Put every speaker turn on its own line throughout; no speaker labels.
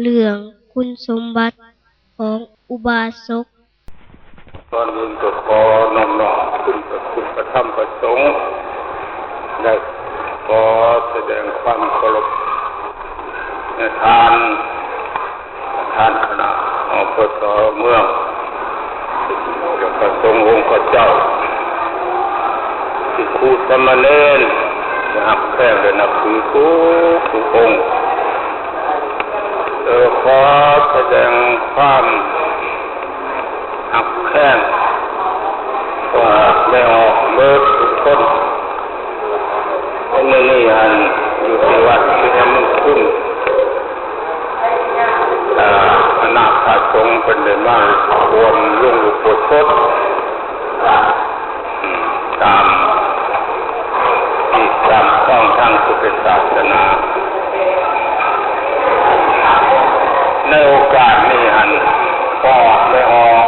เรื่องคุณสมบัติของอุบาสก
ตอนนี้ก็ขอน้อมๆขึ้นประคุณประธรรมประสงค์และขอแสดงความเคารพในทานคณะอปสเมืองและประสงค์องค์เจ้าที่ครูสมณเณรนะครับแค่เลยนับถือทุกองค์ขอแสดงความหักแข้งว่าไม่ออกเลิกทุกคนเมื่อนี้อยู่ที่วัดที่ทำมุ่งขึ้นคณะพระสงฆ์เป็นเดือนมารวมลงอุโบสถตามช่องทางพุทธศาสนาในโอกาสนี้พ่อไม่ออก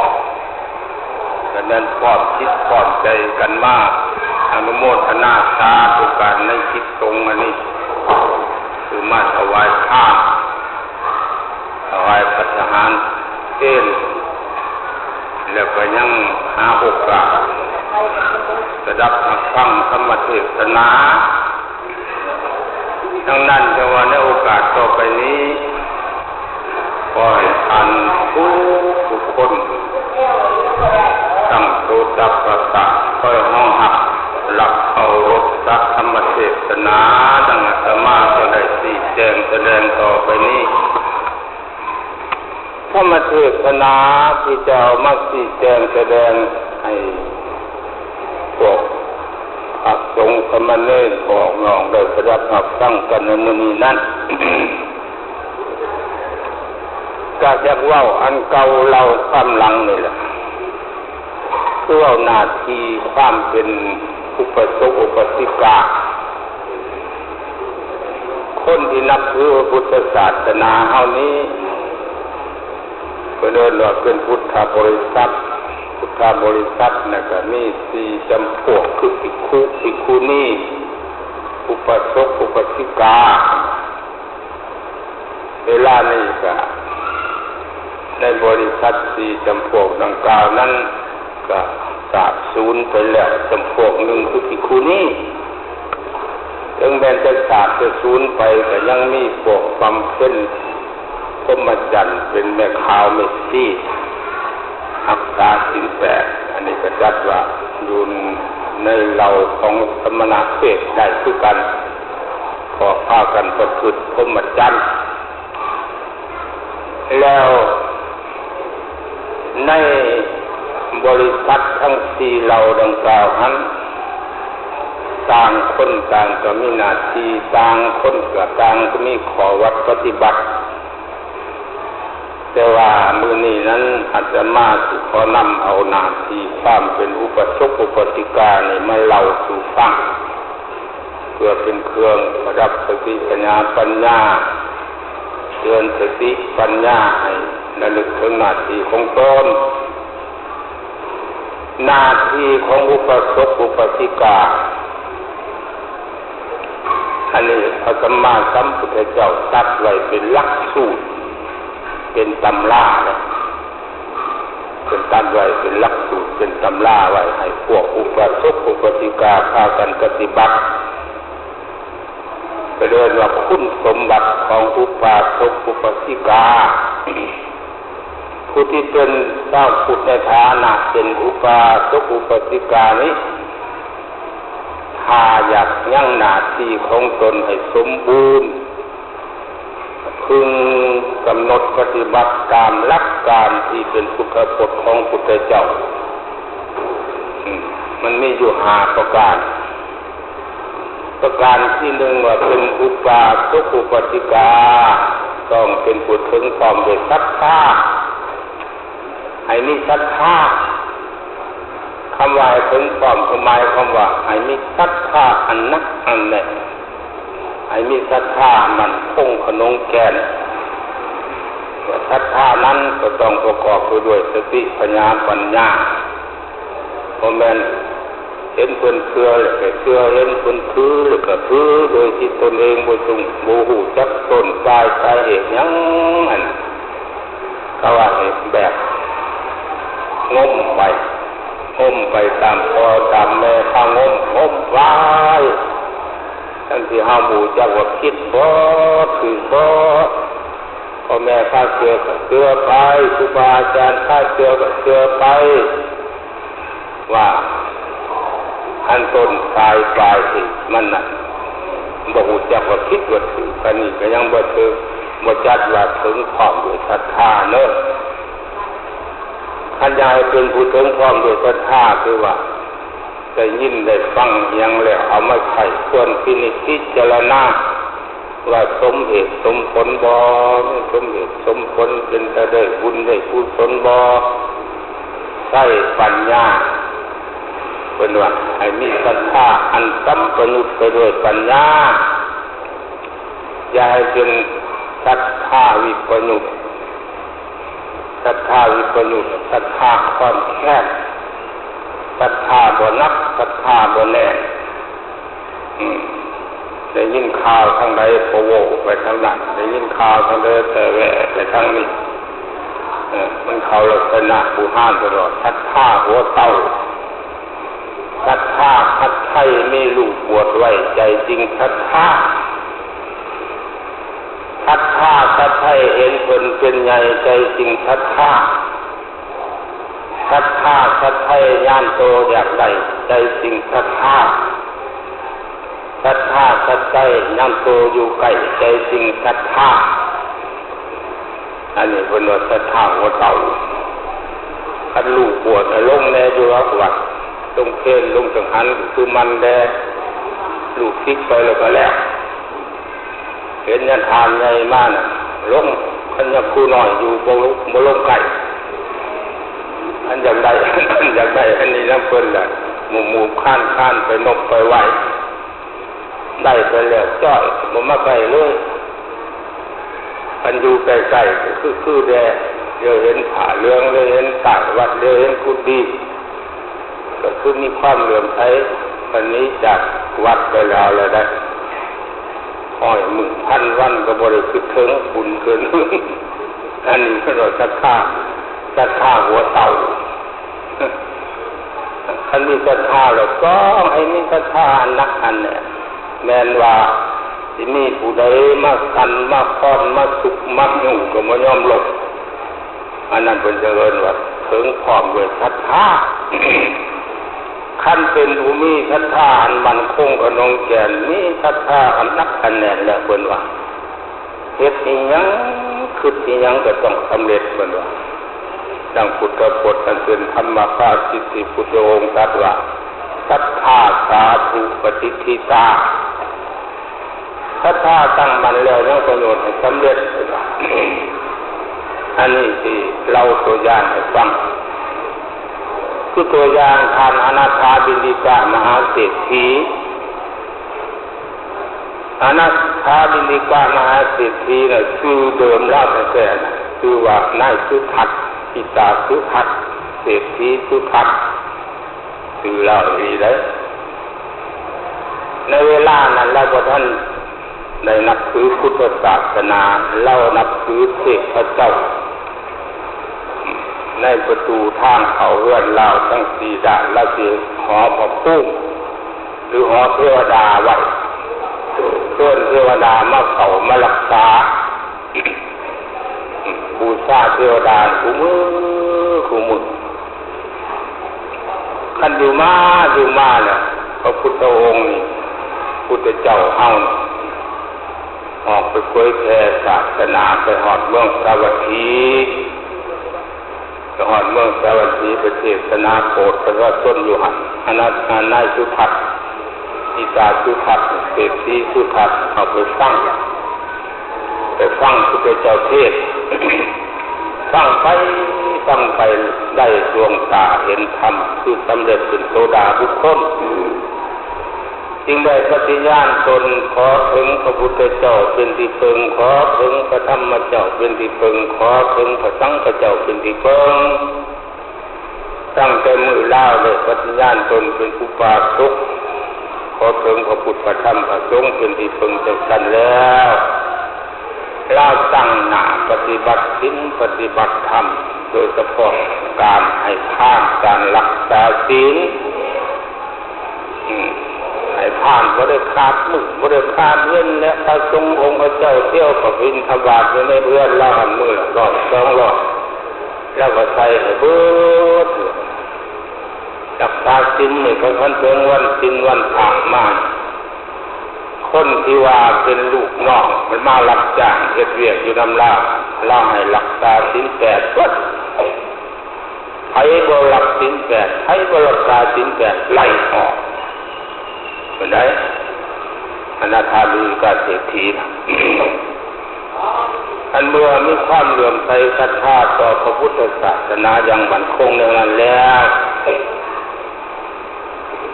ดังนั้นพร้อมคิดพร้อมใจกันมากอนุโมทนาสาธุการในคิดตรงอันนี้คือมาถวายข้าถวายพระทหารเต้นแล้วก็ยังหาโอกาสจะดับฟังธรรมเทศนาทั้งนั้นจะว่าในโอกาสต่อไปนี้ขอให้ท่านทุกคนตั้งตัวจับประสาทคอยห้องหักหลักเอารบรักธรรมเทศนาดังอาตมาจะได้ชี้แจงแสดงต่อไปนี้ธรรมเทศนาที่จะเอามาชี้แจงแสดงให้พวกพระสงฆ์สมณเณรออกน้องได้รับฟังกันในมื้อนี้นั้น ก็จะเว้าอันเก่าเราความหลังนี่แหละคือเอาหน้าที่ความเป็นอุปสมบทอุปสิกาคนที่นับถือพุทธศาสนาเฮานี้ก็เรียกว่าเป็นพุทธบริษัทน่ะก็มี4จำพวกคือภิกขุณีอุปสมบทอุปสิกาเวลานี้ก็ในบริษัท4จำพวกดังกล่าวนั้นก็สาบสูญไปแล้วจำพวกหนึ่งคือภิกขุณีถึงแม้จะสาบจะสูญไปแต่ยังมีพวกบำเพ็ญพรหมจรรย์เป็นแม่ขาวเมสซี่รักษาศีล8อันนี้ก็จัดว่าอยู่ในเหล่าของสมณเพศได้คือกันขอพากันประพฤติพรหมจรรย์แล้วในบริษัททั้ง4เหล่าดังกล่าวนั้นต่างคนต่างก็มีหน้าที่ต่างคนก็ต่างก็มีข้อวัดปฏิบัติแต่ว่ามื้อนี้นั้นอาตมาสิขอนำเอาหน้าที่ความเป็นอุปสมบทอุปสิกานี่มาเล่าสู่ฟังเพื่อเป็นเครื่องประดับสติปัญญาเตือนสติปัญญาให้ระลึกถึงหน้าที่ของตนหน้าที่ของอุปสมบทอุปสิกาอันนี้พระสัมมาสัมพุทธเจ้าตรัสไว้เป็นหลักสูตรเป็นตำราเนี่ยเป็นตั้งไว้เป็นหลักสูตรเป็นตำราไว้ให้พวกอุปสมบทอุปสิกาพากันปฏิบัติไปเรียนว่าคุณสมบัติของอุปสมบทอุปสิกาผู้ที่เป็นเจ้าพุทธในฐานะเป็นอุปสมบทอุปสิกานี้ถ้าอยากยั่งหน้าที่ของตนให้สมบูรณ์พึงกำหนดปฏิบัติตามหลักการที่เป็นพุทธพจน์ของพุทธเจ้ามันมีอยู่5ประการที่1ว่าเป็นอุปสมบทอุปสิกาต้องเป็นผู้ถึงพร้อมด้วยศรัทธาให้มีศรัทธาคำว่าถึงพร้อมหมายความว่าให้มีศรัทธาอันนักอันแน่ให้มีศรัทธามันคงขนงแก่นศรัทธานั้นก็ต้องประกอบไปด้วยสติปัญญาเพราะแม่น เห็นคนเชื่อแล้วก็เชื่อเห็นคนถือแล้วก็ถือโดยที่ตนเองบ่ต้องบ่ฮู้จักต้นปลายสาเหตุหยังอัน ห่มไปตามพ่อตามแม่ข้างห่มไว้ทั้งที่ห้าบูจักว่าคิดบ่ถือบ่พ่อแม่ข้าเสือก็เสือไปครูบาอาจารย์ข้าเสือก็เสือไปว่าอันต้นปลายสิมันน่ะบ่ฮู้จักว่าคิดว่าถือกันนี่ก็ยังบ่ถือบ่จัดว่าถึงพร้อมด้วยศรัทธาเนอะคันยายเป็นผู้ถึงพร้อมด้วยศรัทธาคือว่าได้ยินได้ฟังยังแล้วเอามาใช้ควรพินิจพิจารณาว่าสมเหตุสมผลบ่สมเหตุสมผลเป็นแต่ได้บุญได้กุศลบ่ใช้ปัญญาเป็นว่าให้มีศรัทธาอันสัมปยุตไปด้วยปัญญาอย่าให้เป็นศรัทธาวิปยุตศรัทธาวิปยุตศรัทธาค่อนแคบศรัทธาบ่นักศรัทธาบ่แน่ได้ยินข่าวทางใดโผล่ไปทางนั้นได้ยินข่าวทางใดแต่แหวะไปทางนี้มันเข้าลักษณะผู้ห้ามตลอดศรัทธาหัวเต้าศรัทธาคัดไถ่มีลูกบวชไว้ใจจริงศรัทธาคัดไถ่เห็นผลเป็นใหญ่ใจจริงศรัทธาคัดไถ่ญาณโตอยากได้ใจจริงศรัทธาศรัทธาญาณโตอยู่ใกล้ใจจริงศรัทธาอันนี้เป็นว่าศรัทธาหัวเต่าคันลูกบวชลงแน่อยู่วัดลงเพลลงจังหันคือมันแดลูกคิกไปแล้วก็แล้วเห็นยันทานใหญ่มากน่ะลงขันยักษ์ครูหน่อยอยู่บ่ลงไก่อันอย่างใดอันนี้น้ำเปิ้ลแหละหมู่ข้านไปนกไปไหวได้ไปแล้วจ้อยบ่มาไก่เลยอันอยู่ใกล้ๆคือแดเดี๋ยวเห็นผาเรืองเดี๋ยวเห็นต่างวัดเดี๋ยวเห็นกุฏิก็คือมีความเหลื่อมใสวันนี้จากวัดไปแล้วได้ห้อยมึงพันวันก็บริสุทธิ์ถึงบุญเกินอันนี้เราศรัทธาหัวเต่าคันมีศรัทธาแล้วก็ให้มีศรัทธานักอันเนี่ยแม้นว่าที่นี่ผู้ใดมากันมาค้อนมาสุกมาอยู่ก็ไม่ยอมหลบอันนั้นเป็นเจริญว่าถึงพร้อมด้วยศรัทธาขั้นเป็นภูมิศรัทธาอันมันคงอนงแก่นมีศรัทธาอันนักอันแน่นแล้วเพิ่นว่าเฮ็ดอีหยังคิดอีหยังก็ต้องสำเร็จเพิ่นว่าดังพุทธพจน์อันเป็นธรรมภาสิทธิพุทธองค์ตรัสว่าศรัทธาสาธุปฏิทิตาศรัทธาตั้งมันแล้วยังประโยชน์ให้สำเร็จเพิ่นว่าอันนี้ที่เราตัวอย่างให้ฟังคือตัวอย่างทานอนาถาบิณฑิกะมหาเศรษฐีอนาถาบิณฑิกะมหาเศรษฐีน่ะชื่อเดิมเล่าแต่ชื่อว่านายสุทัศน์ปิตาสุทัศน์เศรษฐีสุทัศน์ชื่อเล่าดีเลยในเวลานั้นเราก็ท่านได้นับถือพุทธศาสนาเรานับถือเทพเจ้าในประตูทางเขาเรือนเราทั้งสี่ด้านเราเสียหอพระพุ่มหรือหอเทวดาไว้เพื่อนเทวดามาเขามารักษาบูชาเทวดาคู่มือขันอยู่มาเนี่ยพระพุทธองค์นี่พุทธเจ้าเฮาออกไปเผยแผ่ศาสนาไปหอดเมืองสาวัตถีหอดเมืองสาวัตถีประเทศนาโปรดพระต้นอยู่หันอนาถานายสุทัศน์อิตาสุทัศน์เศรษฐีสุทัศน์เอาไปฟังพุทธเจ้าเทศ ฟังไปได้ดวงตาเห็นธรรมคือสำเร็จเป็นโสดาบุคคลจึงได้ปฏิญาณตนขอถึงพระพุทธเจ้าเป็นที่พึ่งขอถึงพระธรรมเจ้าเป็นที่พึ่งขอถึงพระสังฆเจ้าเป็นที่พึ่งตั้งแต่มือเล่าเลยปฏิญาณตนเป็นอุปาสกขอถึงพระพุทธพระธรรมพระสงฆ์เป็นที่พึ่งจากกันแล้ว เราตั้งหน้าปฏิบัติศีลปฏิบัติธรรมโดยเฉพาะการให้ทานการรักษาศีลให้ทานบ่ได้ขาดมื้อบ่ได้ขาดเงินและพระสงฆ์องค์พระเจ้าเที่ยวก็บิณฑบาตอยู่ในเรือนละมื้อละ100-200แล้วก็ใส่ให้เบิดรักษาศีลนี่ก็ท่านเพิ่งวันศีลวันพระมาคนที่ว่าเป็นลูกน้องมันมารับจ้างเฮ็ดเวียกอยู่นำลาเราให้รักษาศีล8เบิดไผบ่รักศีล8ไผบ่รักษาศีล8ไล่ออกเป็นไดอนาถาบิณฑิกเศรษฐีอันเมื่อมีความเลื่อมใสศรัทธาต่อพระพุทธศาสนาอย่างมั่นคงอย่างนั้นแล้ว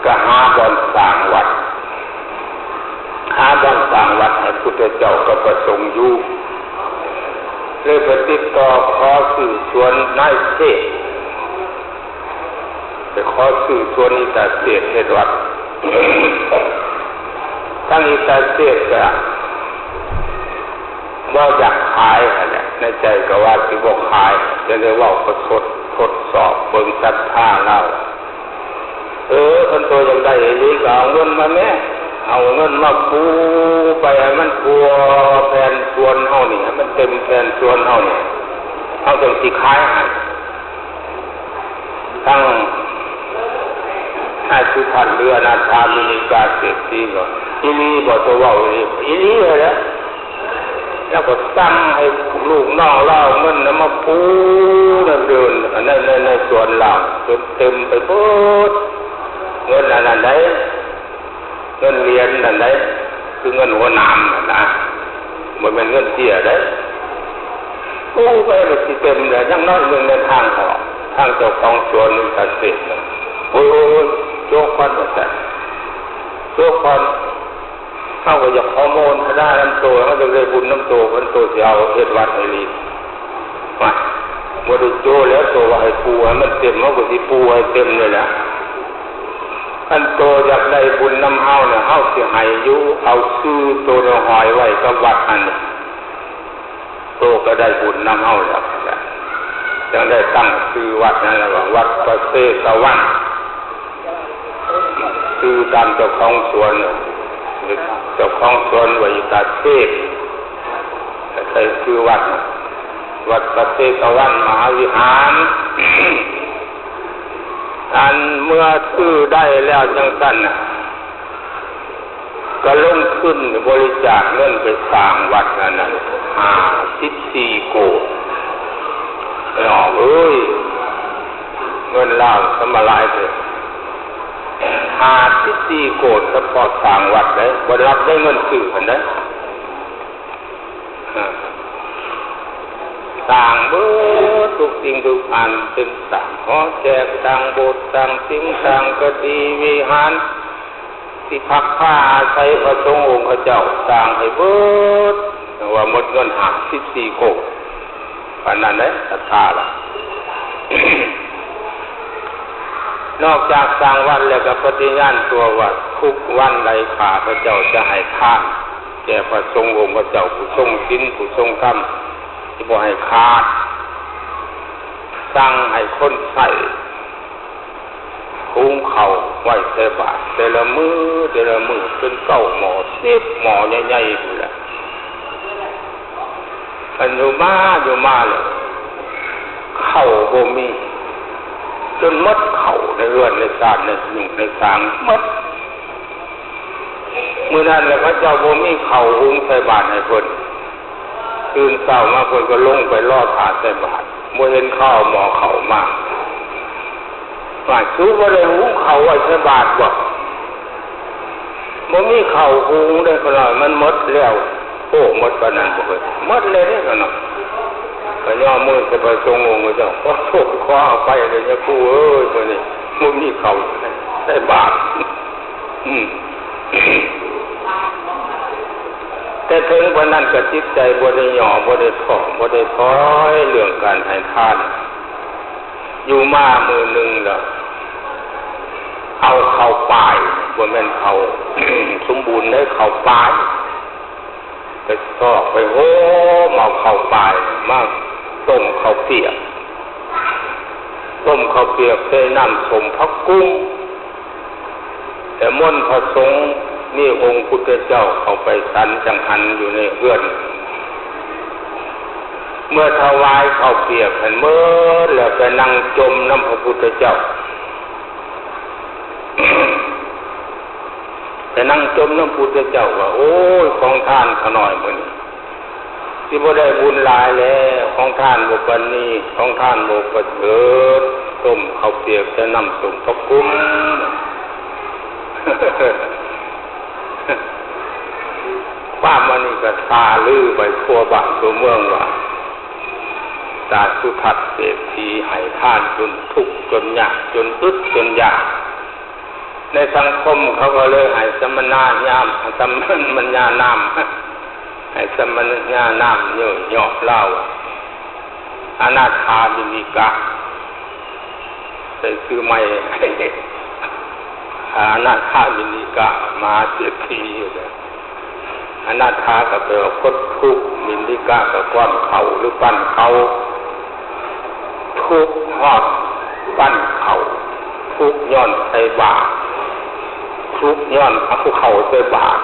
ก็หาบ่อนสร้างวัดให้พุทธเจ้าก็ประสงค์อยู่เลยไปติดต่อขอสื่อชวนนายเทศไปขอสื่อชวนอิตาเทศเฮ็ดวัดทั้งอิตาเทศก็บ่อยากขายอะไรในใจก็ว่าสิบ่ขายจะได้ว่าก็ทดสอบเบิ่งศรัทธาเราคนโตยังได้อีกเอาเงินมาแม่เอาเงินมาปูไปให้มันพัวแผ่นส่วนเฮานี่ให้มันเต็มแผ่นส่วนเฮานี่เฮาต้องสิขายให้ทั้งให้สุทันเรือนาถาบิณฑิกเศรษฐีก็อีนี้บ่จะเว้าอีนี้เลยนะแล้วก็สั่งให้ลูกน้องเล่าเงินมาปูเดินในส่วนเราจนเต็มไปหมดเงินอันไหนเงินเรียนอันไหนคือเงินหัวหนามนะมันเป็นเงินเสียได้ปูไปเลยสิเต็มเลยยังน้อยนึงในทางออกทางเจ้าของสวนนี่ตัดสินโอ้ยโจกควันหมดแต่โจกควันเขาก็อยากขอโมนเขาได้น้ำโตเขาจะได้บุญน้ำโตมันโตจะเอาเฮ็ดวัดให้ลีมาบริโจแล้วโตว่าให้ปูให้มันเต็มเขาก็สิปูให้เต็มเลยนะอันโตอยากได้บุญน้ำเฮาเนี่ยเฮาสิให้อยู่เอาชื่อโตเราหอยไว้กับวัดอันนี้โตก็ได้บุญน้ำเฮาแล้วยังได้ตั้งชื่อวัดนั่นแหละว่าวัดประเสศวรรค์ชื่อตามเจ้าของสวนเจ้าของสวนวิตาเทพใช้ชื่อวัดประเทศตะวันมหาวิหารอันเมื่อชื่อได้แล้วจังสั้นก็ลงทุนบริจาคเงินไปสร้างวัดนั้น54 โกฏเอ้ยเงินล่างสมลายเลย54 โกฏเฉพาะสร้างวัดได้บ่รับได้เงินซื้อกันได้สร้างเบิดทุกสิ่งทุกอันเป็นสร้างหอแจกสร้างโบสถ์สร้างสิ่งสร้างกฐิวิหารที่พักผ้าอาศัยพระสงฆ์องค์เจ้าสร้างให้เบิดว่าหมดเงิน54 โกฏปานนั้นเด้ศรัทธาล่ะ นอกจากสร้างวัดแล้วก็ปฏิญาณตัวว่าทุกวันใดข้าพระเจ้าจะให้ทานแก่พระสงฆ์องค์พระเจ้าผู้ทรงศีลผู้ทรงธรรมที่บ่ให้ขาดสั่งให้คนใส่หุงข้าวไว้ใส่บาตรแต่ละมื้อเป็น9 หม้อ10 หม้อใหญ่ๆพุ่นแหละอันอยู่มาเลยข้าวบ่มีจนหมดข้าวในเรือนในศาลในสิ่งในสางหมดมื้อนั้นแล้วพระเจ้าบ่มีข้าวหุงใส่บาตรให้เพิ่นตื่นเช้ามาเพิ่นก็ลงไปรอถาใส่บาตรบ่เห็นข้าวหม้อข้าวมาว่าสูบ่ได้หุงข้าวไว้ใส่บาตรบ่มีข้าวหุงได้เพิ่นว่ามันหมดแล้วโอ้หมดปานนั้นบ่เพิ่นหมดเลยเด้อเนาะก็ย่อมือจะไปทรงองค์เจ้าขอโทษขออภัยเลยเนี่ยครูเอ้ยมื้อนี้บ่มีข้าวใส่บาตรแต่ถึงวันนั้นก็จิตใจบ่ได้หย่อบ่ได้ท้อบ่ได้ถอยเรื่องการให้ทานอยู่มามื้อนึงแล้วเอาเข้าป่ายบ่แม่นเข้า สมบูรณ์ได้เข้าป่าย ไปซอกไปโอ้เอาข้าวปลายมาต้มข้าวเปียกใส่น้ำส้มผักกุ้งแต่ม่วนพระสงฆ์นี่องค์พุทธเจ้าเข้าไปสันจังหันอยู่ในเฮือนเมื่อถวายข้าวเปียกหันเมื่อแล้วไปนั่งจมน้ำพระพุทธเจ้า ไปนั่งจมน้ำพระพุทธเจ้าว่าโอ้ยของท่านขน่อยมื้อนี้ที่บ่ได้บุญหลายแล้วของท่านบ่ปานนี้ของท่านบ่ประเสริฐต้มข้าวเปียกใส่น้ำส้มผักกุ้งว่ามันนี่ก็ทาลือไปทั่วบ้านทั่วเมืองว่าตาสุทัศน์เศรษฐีให้ทานจนทุกข์จนยากจนอึดจนยากในสังคมเขาก็เลยให้สมณะยามสมณะนามให้สมณะนามเยอะยอกเล่าอนาถาบิณฑิกะใส่ชื่อใหม่อนาถาบิณฑิกะมาเศรษฐีอยู่เลยอนาถาก็แปลว่าคดทุกข์บิณฑิกะก็ความเขาหรือปั้นเขาทุกข์ฮอดปั้นเขาทุกข์ย้อนใส่บาปทุกข์ย้อนเอาเขาใส่บาป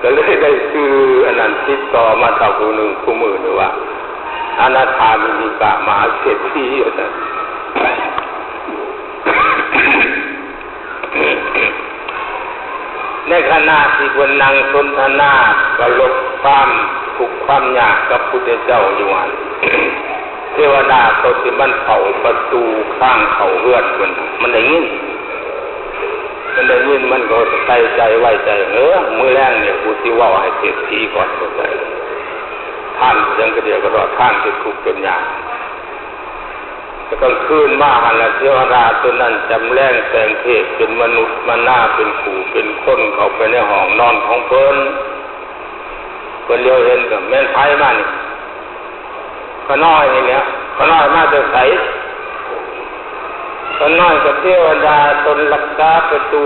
ก็เลยได้ชื่ออันนั้นติดต่อมาจากผู้หนึ่งผู้มือหรือว่าอนาถาบิณฑิกะมหาเศรษฐีอยู่นั่นในขณะที่คนนั่งสนทนาก็ลดความทุกข์ความยากกับพุทธเจ้าอยู่อันเทวดาเขาที่มันเผาประตูข้างเขาเฮือนมันได้ยินมันก็ใส่ใจไว้ใจมื้อแรกเนี่ยกูสิเว้าให้เศรษฐีก่อนก็ได้ท่านยังก็เดียวก็รอท่านที่ทุกข์จนยากกลางคืนมาหันละเทวดาตัวนั้นจำแรงแสงเทพเป็นมนุษย์มาหน้าเป็นขู่เป็นคนเข้าไปในห้องนอนของเพิ่นเลี้ยวเห็นกับแม่นไผมานี่ขน้อยนี่เนี่ยขน้อยมาจะใสขน้อยกับเทวดาตนรักษาประตู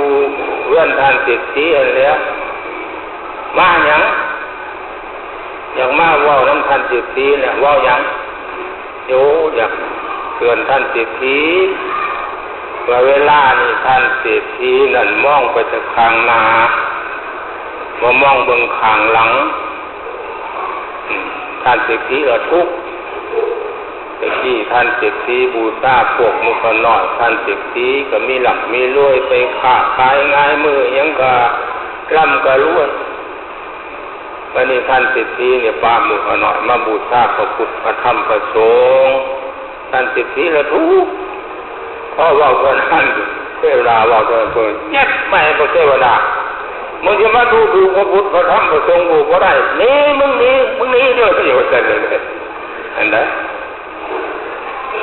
เลื่อนทานเศรษฐีอันแล้วมาหยังอย่างมาเว้าน้ำทานเศรษฐีเนี่ยเว้าหยังโยอยากเตือนท่านเศรษฐีว่าเวลานี่ท่านเศรษฐีนั่นมองไปทางข้างหน้าบ่มองเบิ่งข้างหลังท่านเศรษฐีก็ทุกข์แต่ที่ท่านเศรษฐีบูชาพวกมุขน้อยท่านเศรษฐีก็มีหลักมีรวยไปค้าขายง่ายมือยังก็ร่ำก็รวยวันนี้ท่านเศรษฐีเนี่ยปามุขน้อยมาบูชาพระพุทธพระธรรมพระสงฆ์ท่านเศรษฐีละทุกข์เพราะว่าคนนั้นเทวดาว่าคนแยกไปพระเทวดามึงจะมาดูพระพุทธพระธรรมพระสงฆ์กูก็ได้นี่มึงนี่เด้ออยู่กันเลยอันนั้น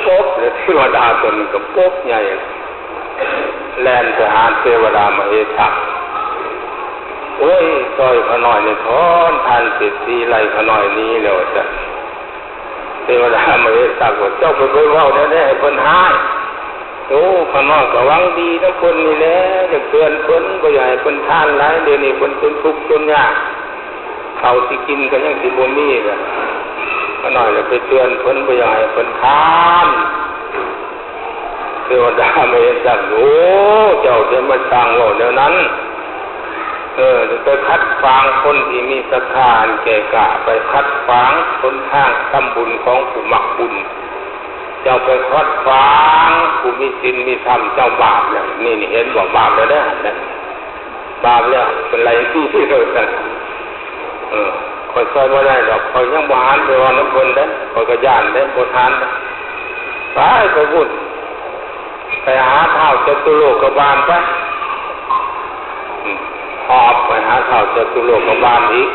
ป๊บเลยเทวดาตนกับป๊บใหญ่แลนไปหาเทวดามาเอชักโอ้ยซอยขน้อยนี่ทอนท่านเศรษฐีไล่ขน้อยนี้แล้วจ้ะเทวดามาเอชักว่าเจ้าไปเว้าแน่ๆเพิ่นหายโอ้ขน้อยก็หวังดีทั้งคนนี่แหละจะเตือนเพิ่นบ่อยากให้เพิ่นทานหลายเดี๋ยวนี้เพิ่นเป็นทุกข์จนยากข้าวสิกินก็ยังสิบ่มีล่ะขน้อยเลยไปเตือนเพิ่นบ่อยากให้เพิ่นทานเทวดามาเอชักโอ้เจ้าจะมาสร้างโลกแนวนั้นจะไปคัดฟางคนที่มีศรัทธาแก่กล้าไปคัดฟางคนทางทำบุญของผู้มักบุญเจ้าไปคัดฟางผู้มีศีลมีธรรมเจ้าบาปแล้วนี่เห็นบอกบาปแล้วนะบาปแล้วเป็นไรที่เราสั่งคอยซอยบ่ได้ดอกคอยยังบ่หานไปว่าน้ำคนได้คอยกระย่านได้บ่ทานได้ไปพูดไปหาเท้าจตุโลกบาลไปหอบไปหาเท้าจตุโลกบาลอีก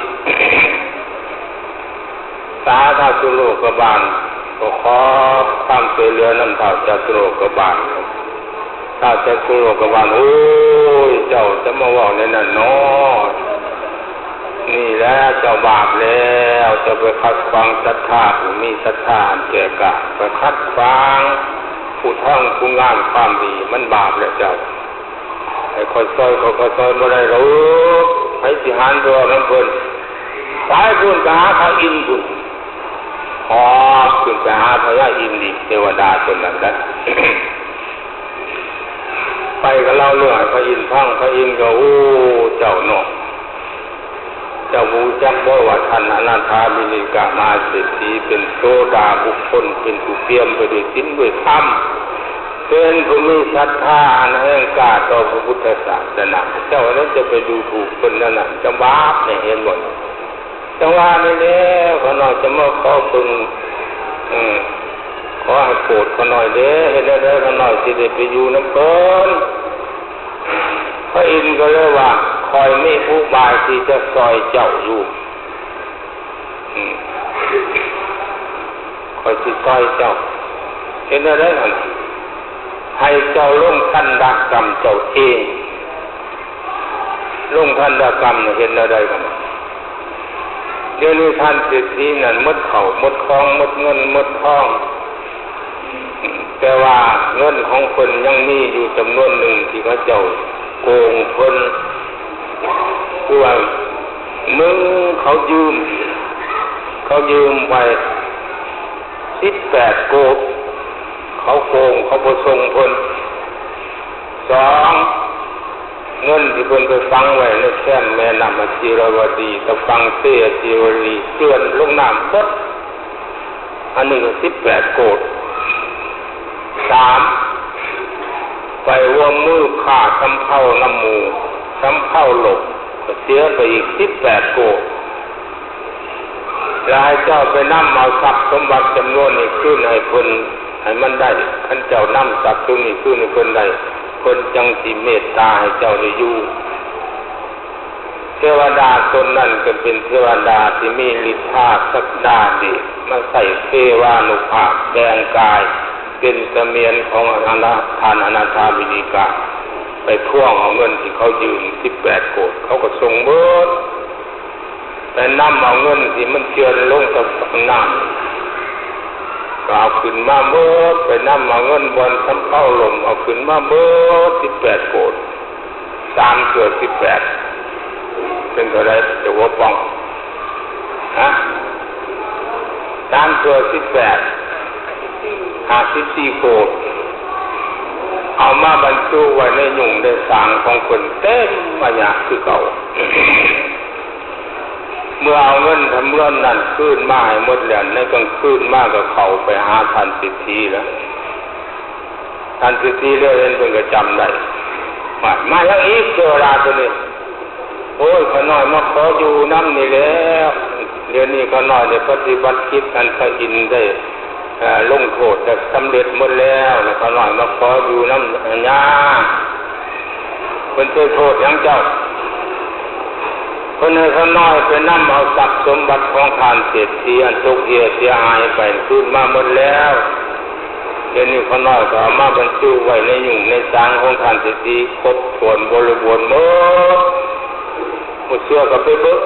เท้าจตุโลกบาลก็ขอความช่วยเหลือน้ำเท้าจตุโลกบาลเท้าจตุโลกบาลโอ้ยเจ้าจะมาว่าในนั้นเนาะนี่แหละเจ้าบาปแล้วจะไปคัดฟังศรัทธาผู้มีศรัทธาแก่กล้าไปคัดฟังผู้ท่องผู้งานความดีมันบาปแล้วเจ้าไอ้คอยซอยเขาคอยซอยบ่ได้หรอกให้สิหารตัวน้ำเพิ่น สายบุญไปหาพระอินทร์บุญหอบขึ้นไปหาพระอินทร์ดิเทวดาตนนั้นนะ ไปกับเราเรื่องพระอินทร์พังพระอินทร์ก็โอ้เจ้าเนาะเจ้าบูจักบ่ว่าท่านอนาถาบิณฑิกะมาเศรษฐีเป็นโสดาบุคคลเป็นผู้เปี่ยมไปด้วยศีลด้วยธรรมเป็นผู้มีศรัทธาอันแห่งกล้าต่อพระพุทธศาสนาเจ้านั้นจะไปดูถูกคนนั้นน่ะจะบาปเนี่ยเห็นหมดจังหวะนี้แล้วเขาหน่อยจะมาขอพึงขอให้โปรดเขาหน่อยเด้เห็นได้เขาหน่อยสิได้ไปอยู่น้ำเพิ่นพระอินทร์ก็เลยว่าคอยมีผู้บายที่จะซอยเจ้าอยู่คอยที่ซอยเจ้าเห็นได้ไหมให้เจ้าลงทันดกรรมเจ้าเองลงทันดกรรมเห็นได้กันเดี๋ยวนี้ท่านเศรษฐีนั่นมดเข่ามดคล้องมดเงินมดทองแต่ว่าเงินของคนยังมีอยู่จำนวนหนึ่งที่เขาเจ้าโกงคนคือว่ามึงเขายืมไป18 โกดเขาโกงเขาประสงค์คน2เงินที่เพิ่นไปฟังไว้ในแค่แม่น้ำจีรวดีกับฟังเสียจีรวดีเตือนลงน้ำปุ๊บอันนี้ก็18 โกด3ไปร่วมมือฆ่าสำเภาน้ำหมูสำเภาหลบเสียไปอีก18 โกดแล้วให้เจ้าไปนำเอาทรัพย์สมบัติจำนวนนี้ขึ้นให้เพิ่นให้มันได้ท่านเจ้านำทรัพย์ตรงนี้ขึ้นให้เพิ่นได้เพิ่นจังสิเมตตาให้เจ้าได้อยู่เทวดาตนนั้นก็เป็นเทวดาที่มีฤทธาศักดาดีมาใส่เทวานุภาพแดงกายเป็นเสมียนของอนาถาบิณฑิกะไปท่วงเอาเงินที่เขายืม18 โกดเขาก็ส่งเบิดไปนำเอาเงินที่มันเจือนลงกับน้ำก็เอาขึ้นมาเบิดไปนำเอาเงินบนสำเภาลมเอาขึ้นมาเบิด18 โกด3 เกือบ18เป็นเท่าไรจะหัวป่อง3 เกือบ18 54 โกดเอามาบรรจุไว้ในหยุ่งในสางของคนเต็มมาอย่างคือเก่า เมื่อเอาเงินทำเงินนั่นคืนมาให้หมดแล้วในกลางคืนมากก็เข้าไปหาท่านเศรษฐีแล้วท่านเศรษฐีเรื่องนั้นเพิ่นก็จำได้มาอย่างอีกเวลาตัวนี้โอ้ยขน้อยมาขออยู่น้ำนี่แล้วเดี๋ยวนี้ขน้อยได้ปฏิบัติคิดกันพระอินทร์ได้ลงโทษแต่สำเร็จหมดแล้วแล้วขน้อยมาขออยู่น้ำญาเป็นโทษอย่างเจ้าคนในข้างน้อยไปนำเอาทรัพย์สมบัติของท่านเศรษฐีอันตกเสียหายไปคืนมาหมดแล้วเดี๋ยวนี้ข้างน้อยก็เอามาบรรจุไว้ในหยุ่งในสางของท่านเศรษฐีครบถ้วนบริบูรณ์หมดเสื้อก็ไปเบิก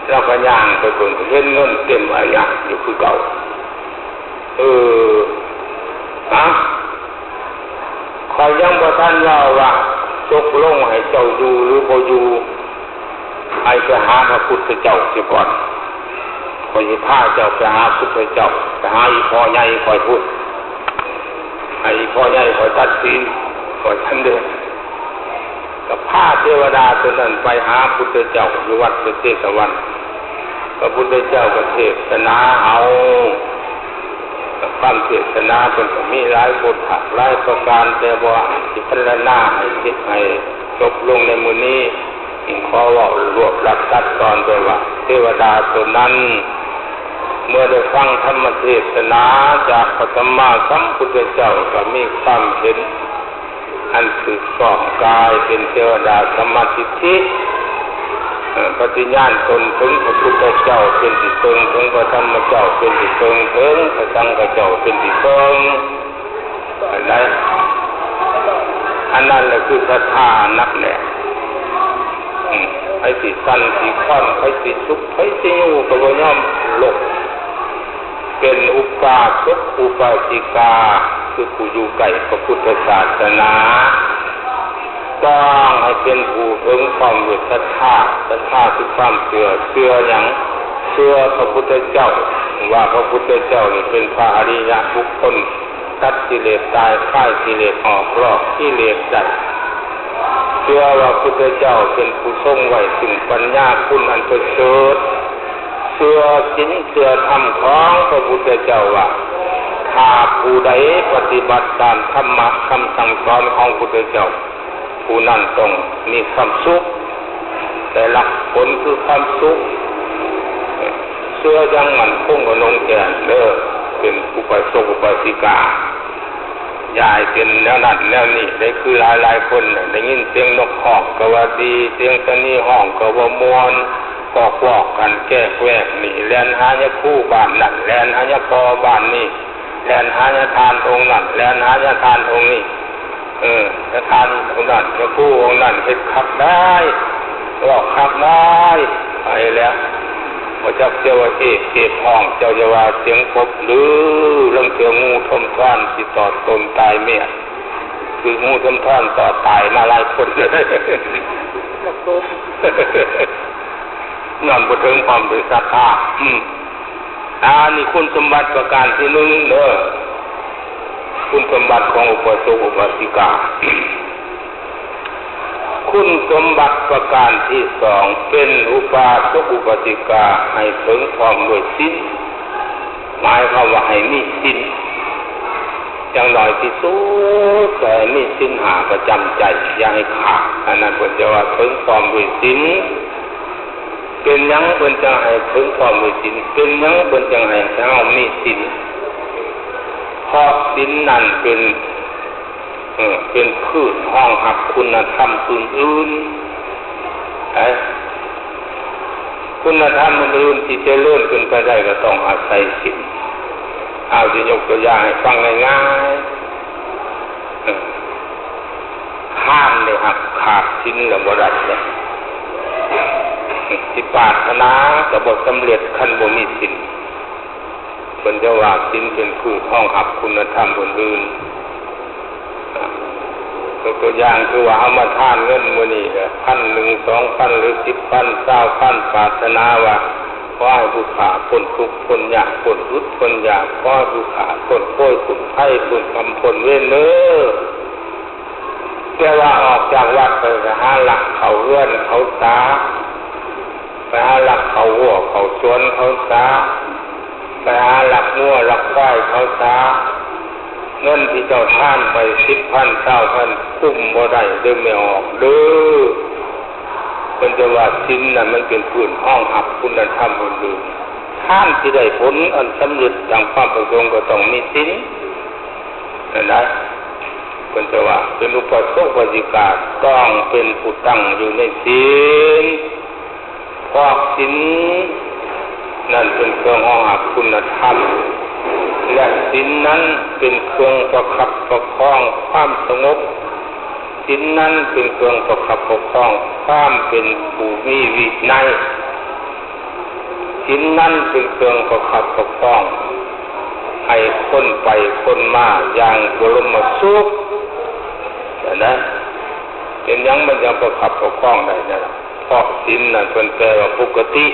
แล้วก็ย่างไปเบิ่งเห็นเงินเต็มอะไรอยู่คือเก่าคอยยังบ่ทันเล่าว่าตกลงให้เจ้าอยู่หรือบ่อยู่ให้ไปหาพระพุทธเจ้าเสียก่อนคอยพาเจ้าไปหาพุทธเจ้าไปหาอีพ่อใหญ่คอยพูดไอ้พ่อใหญ่คอยตัดสินคอยทำเดินกับพาเทวดาตัวนั้นไปหาพุทธเจ้าอยู่วัดพระเชตวันพระพุทธเจ้าก็เทศนาเอาความเทศนาเป็นมีหลายบทหลายประการแต่ว่าพิจารณาให้คิดให้จบลงในมือนี้ขอว่ารวบรัดตัดตอนโดยว่าเทวดาตัวนั้นเมื่อได้ฟังธรรมเทศนาจากพระสัมมาสัมพุทธเจ้าก็มีความเห็นอันถูกต้องกายเป็นเทวดาสัมมาทิฏฐิปฏิญาณตนถึงพระพุทธเจ้าเป็นที่เพิงถึงพระธรรมเจ้าเป็นที่เพิงถึงพระสังฆเจ้าเป็นที่เพิงอะไรอันนั้นแหละคือศรัทธานักแหละไอ้สิสั้นสิค่อนไอ้สิสุขไอ้สิอยู่กับว่าย่อมหลบเป็นอุปาสกอุปาสิกาคือผู้อยู่ใกล้พระพุทธศาสนา ต้องให้เป็นผู้ถึงความด้วยศรัทธาคือความเชื่ออย่างเชื่อพระพุทธเจ้าว่าพระพุทธเจ้านี่เป็นพระอริยบุคคลตัดกิเลสตายคลายกิเลสออกลอกกิเลสได้เชื่อว่าพระพุทธเจ้าเป็นผู้ทรงไว้ซึ่งปัญญาคุณอันประเสริฐเชื่อศีลเชื่อธรรมของพระพุทธเจ้าว่าถ้าผู้ใดปฏิบัติตามธรรมะคำสั่งสอนของพระพุทธเจ้าผู้นั้นต้องมีความสุขแต่หลักผลคือความสุขเชื่อยังมันคงกับนงแก่นเป็นอุปสมอุปสิกายายเป็นแนวนั้นแนวนี้ได้คือหลายคนได้ยินเสียงนกฮอกก็ว่าดีเสียงตะนีห้องก็ว่ามวนบอกกันแก้แวกนี่แลนหายาคู่บ้านนั่นแลนหายาพอบ้านนี่แลนหายาทานองค์นั่นแลนหายาทานองค์นี้จะทานองค์นั้นจะคู่องค์นั้นเฮ็ดขับได้บอกขับได้ไปแล้วว่าเจ้าว่าเอกห้องเจ้าจะว่าเสียงกบหรือเรื่องเสืองูทมท่อนที่ต่อตนตายเมียคืองูทมท่อนต่อตายมาหลายคนเลยนอนบนถึงความเป็นศรัทธานี่คุณสมบัติประการที่หนึ่งคุณสมบัติของอุปสมบทอุปสิกาคุณสมบัติประการที่สองเป็นอุปาสกอุปสิกาให้ถึงความด้วยศีลหมายความว่าให้มีศีลอย่างน้อยที่สุดแต่มีศีล5ประจำใจอย่าให้ขาดอันนั้นควรจะว่าถึงความด้วยศีลเป็นยังควรจะให้ถึงความด้วยศีลเป็นยังควรจะให้เรามีศีลเพราะศีลนั้นเป็นพืชห้องหับคุณธรรมอื่นคุณธรรมอื่นที่จะเลื่อนขึ้นไปได้ก็ต้องอาศัยศีลเอาจะยกตัวอย่างให้ฟังง่ายๆข้ามเลยครับขาดศีลแล้วบ่ได้เลยที่ปรารถนาก็บ่สำเร็จคันบ่มีศีลเป็นจะว่าศีลเป็นพืชห้องหับคุณธรรมอื่นตัวอย่างคือว่าเอามาทานเงินมื้อนี้ก็ 1,000 2,000 หรือ 10,000 20,000 ปรารถนาว่าขอให้ผู้ขาพ้นทุกข์พ้นยากพ้นทุกข์พ้นยากขอให้ผู้ขาพ้นโป้ยพ้นไข้พ้นกรรมพ้นเวรแต่ว่าออกจากวัดไปหาหลักเขาเรือนเขาสาไปหาหลักเขาวัวเขาสวนเขาสาไปหาหลักงัวหลักควายเขาสาเงินที่เจ้าท่านไป 10,000 20,000 คุ้มบ่ได้ดึงไม่ออกมันจะว่าศีลน่ะมันเป็นพื้นห้องหับคุณธรรมอื่นๆท่านที่ได้ผลอันสำเร็จดังความประสงค์ก็ต้องมีศีลนะมันจะว่าเป็นอุปสมบทกาต้องเป็นผู้ตั้งอยู่ในศีลเพราะศีลนั่นเป็นเครื่องห้องหับคุณธรรมและศีลนั้นเป็นเครื่องประคับประคองความสงบศีลนั้นเป็นเครื่องประคับประคองความเป็นผู้มีวินัยศีลนั้นเป็นเครื่องประคับประคองให้คนไปคนมาอย่างบรมสุขนะเป็นยังมันยังประคับประคองได้นะเพราะศีลนั้นเป็นแปลว่าปกติ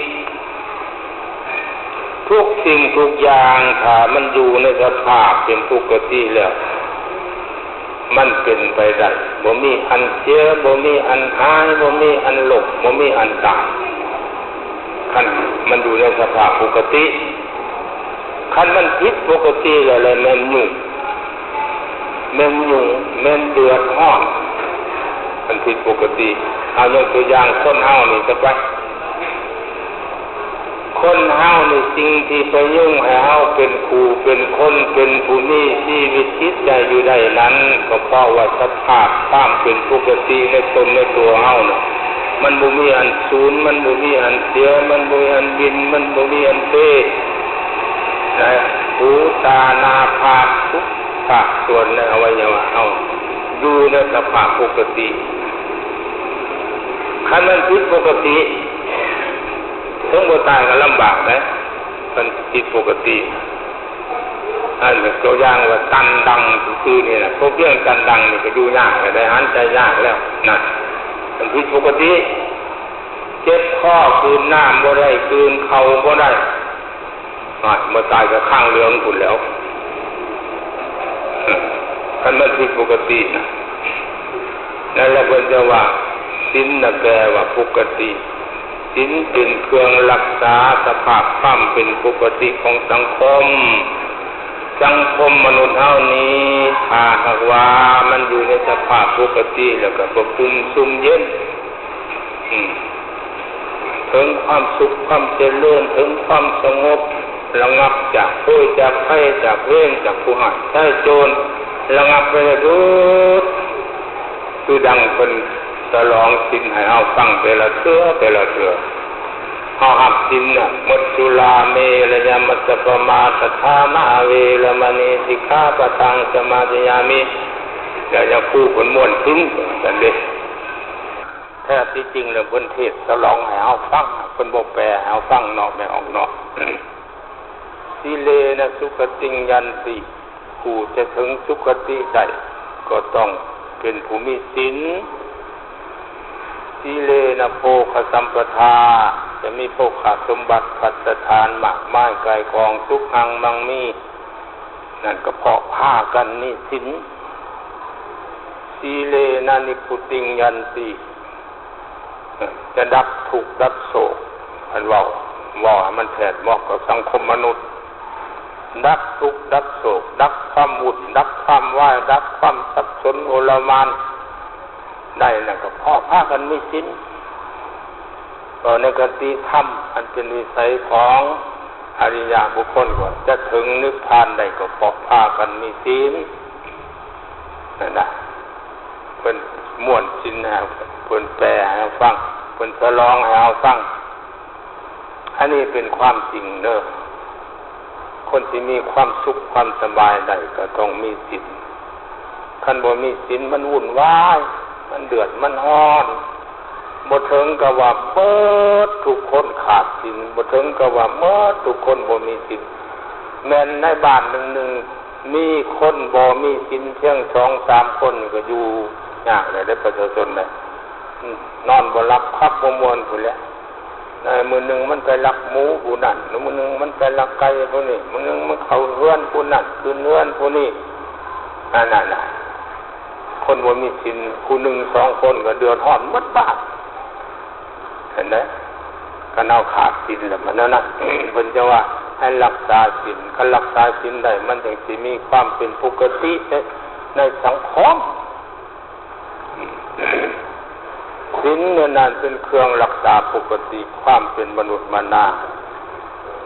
ทุกสิ่งทุกอย่างถ้ามันอยู่ในสภาพเป็นปกติแล้วมันเป็นไปได้บ่มีอันเสียบ่มีอันหายบ่มีอันหลบบ่มีอันตายคันมันอยู่ในสภาพปกติคันมันผิดปกติแล้วแม่นยุ่งแม่นเดือดร้อนมันผิดปกติเอายกตัวอย่างคนเฮานี่ซะไปคนเฮาในสิ่งที่ไปยุ่งให้เฮาเป็นครูเป็นคนเป็นผู้มีชีวิตจิตใจอยู่ได้นั้นก็เพราะว่าสภาพความเป็นปกติในตนในตัวเฮาน่ะมันบ่มีอันสูญมันบ่มีอันเสียมันบ่มีอันบินมันบ่มีอันเตะนะหูตานาภาคทุกภาคส่วนในอวัยวะเฮาอยู่ในสภาพปกติคันมันผิดปกติถึงบ่ตายก็ลำบากนะมันผิดปกติอันเป็นตัวอย่างว่าตันดังคือนี่นะพวกเรื่องตันดังนี่ก็ดูยากได้หันใจยากแล้ว นั่นมันผิดปกติเจ็บข้อคืนน้ำบ่ได้คืนเข่าบ่ได้มาตายกับข้างเรืองคุณแล้วท่านมันผิดปกตินะนั่นแหละเพิ่นจะว่าศีลน่ะแปลว่าปกติศีลเป็นเครื่องรักษาสภาพความเป็นปกติของสังคมมนุษย์เฮานี้ถ้าหากว่ามันอยู่ในสภาพปกติแล้วก็อบอุ่นซุ่มเย็นถึงความสุขความเจริญถึงความสงบระงับจากโทษจากภัยจากเวรจากผู้หายใช้โจรระงับไปเลยทุกคือดังเป็นฉลองศีลให้เอาฟังแต่ละเทื่อเอาหับศีลน่ะมัจจุราเมรยมัสสะปมาทธานาเวรมณีสิกขาปะทังสมาธิยามิแล้วยังคู่คนม่วนศีลกันเด้แท้ที่จริงแล้วเพิ่นเทศฉลองให้เอาฟังเพิ่นบ่แปลให้เอาฟังนอกไม่ออกนอกสีเลนะสุขติยันติผู้จะถึงสุขติได้ก็ต้องเป็นผู้มีศีลสีเลนะโภคสัมปทาจะมีโภคสมบัติภัสถานมากมายไกลกองทุกหังมังมีนั่นก็เพราะผ้ากันนี่ศีลสีเลนะนิพุติยันติจะดับทุกข์ดับโศกอันว่ามันแทนเหมาะกับสังคมมนุษย์ดับทุกข์ดับโศกดับความวุ่นดับความว่ายดับความสับสนโอลหม่านได้นั่นก็เพราะพากันมีศีลต่อในกติธรรมอันเป็นวิสัยของอริยบุคคลว่าจะถึงนิพพานได้ก็เพราะพากันมีศีลนั่นนะเป็นม่วนศีลให้เพิ่นแปลให้ฟังเพิ่นฉลองให้เอาฟังอันนี้เป็นความจริงเด้อคนที่มีความสุขความสบายได้ก็ต้องมีศีลคันบ่มีศีลมันวุ่นวายมันเดือดมันร้อนบ่ถึงกับว่าเบิดทุกคนขาดศีลบ่ถึงกับว่าเบิดทุกคนบ่มีศีลแม้นในบ้านหนึ่งมีคนบ่มีศีลเพียง 2-3 คนก็อยู่ยากเลยได้ประชาชนได้นอนบ่หลับคับบ่ม่วนพุ่นแหละในมื้อนึงมันไปลักหมูผู้นั้นมื้อนึงมันไปลักไก่ผู้นี้มื้อนึงมันเข้าเรือนผู้นั้นขึ้นเรือนผู้นี้นั่นคนบ่มีศีลผู้หนึ่ง2คนก็เดือดร้อนหมดบ้านเห็นไหมก็เอาขาดศีลแล้วมันนั่นเพิ่นจะว่าให้รักษาศีลคันรักษาศีลได้มันจึงสิมีความเป็นปกติในสังคมศีลเนี่ยนั่นเป็นเครื่องรักษาปกติความเป็นมนุษย์มานา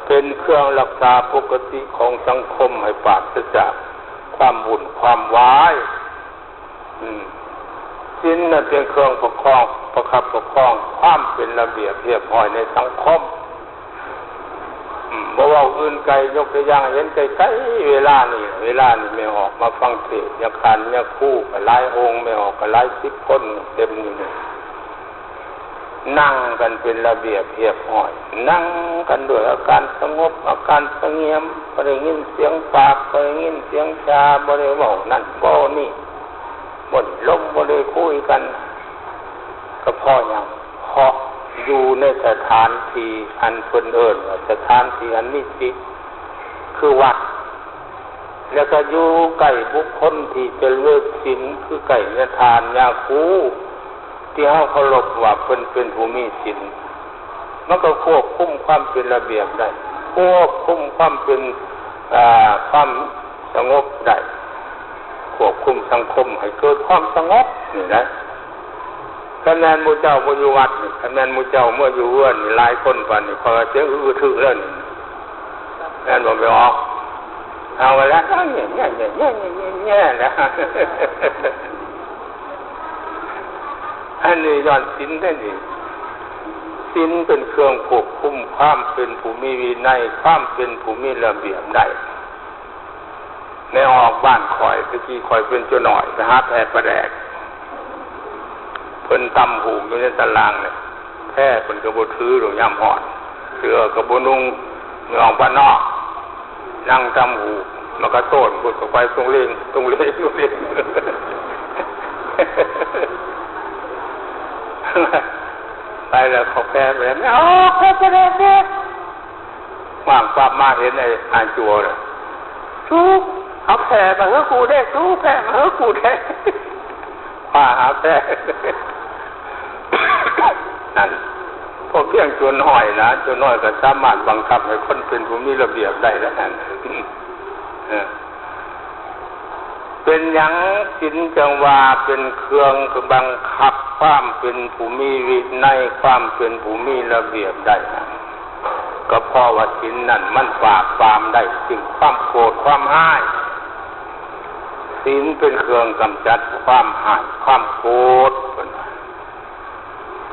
เป็นเครื่องรักษาปกติของสังคมให้ปราศจากความวุ่นความวายศีลน่ะเป็นเครื่องประคองประคับประคองความเป็นระเบียบเรียบร้อยในสังคมบ่ว่าอื่นไกลยกตัวอย่างเห็นไกลๆเวลานี่ไม่ออกมาฟังเทศน์ยาคันยาคู่ก็หลายองค์ไม่ออกก็หลาย10 คนเต็มอยู่นี่นั่งกันเป็นระเบียบเรียบร้อยนั่งกันด้วยอาการสงบอาการเสงี่ยมบ่ได้ยินเสียงปากบ่ได้ยินเสียงชาบ่ได้เว้านั่นบ่นี่บ่ได้ลมบ่ได้คุยกันก็เพราะหยังเพราะอยู่ในสถานที่อันเพิ่นเอิ้นว่าสถานที่อันมีศีลคือวัดแล้วก็อยู่ใกล้บุคคลที่เจริญศีลคือใกล้ญาทานญาคูที่เฮาเคารพว่าเพิ่นเป็นผู้มีศีลมันก็ควบคุมความเป็นระเบียบได้ควบคุมความเป็นความสงบได้ควบคุมสังคมให้เกิดความสงบนี่นะคะแนนหมู่เจ้าบ่อยู่วัดนี่คะแนนหมู่เจ้าเมื่ออยู่เรือนนี่หลายคนปานนี้พอเสียงอื้อถึกแล้วนี่แม่นบ่ไปออกเอาไว้แล้วเนี่ยนะอันนี้ย้อนศีลได้นี่ศีลเป็นเครื่องควบคุมความเป็นผู้มีวินัยความเป็นผู้มีระเบียบได้ในออกบ้านข่อยตะกี้ข่อยเป็นเจ้าหน่อยไปหาแพทย์ประแดกเพิ่นตำหูอยู่ในตารางเนี่ยแพ้เพิ่นก็บ่ถือดอกยามฮ้อนเสื้อก็บ่นุ่งออกบ้านนอกนั่งตำหูแล้วก็โตนพูดเข้าไปตรงเล่ง ไปแล้วเขาแพ้ไปแล้วไม่เอาแพ้ไปแล้วเนี่ยว่างปั๊บมาเห็นไอ้อาจัวเลยสู้เอาแพ้มาเฮ้กูได้สู้แพ้มาเฮ้กูได้ว่าหาแพ้นั่นพวกเพียงจนหน่อยนะจนหน่อยก็สามารถบังคับให้คนเป็นผู้มีระเบียบได้แล้วนั่นเป็นหยังศีลจังว่าเป็นเครื่องบังคับความเป็นผู้มีวินัยความเป็นผู้มีระเบียบได้ก็เพราะว่าศีลนั่นมันปราบปรามได้สิ่งความโกรธความห้ายศีลเป็นเครื่องกำจัดความห้ายความโกรธ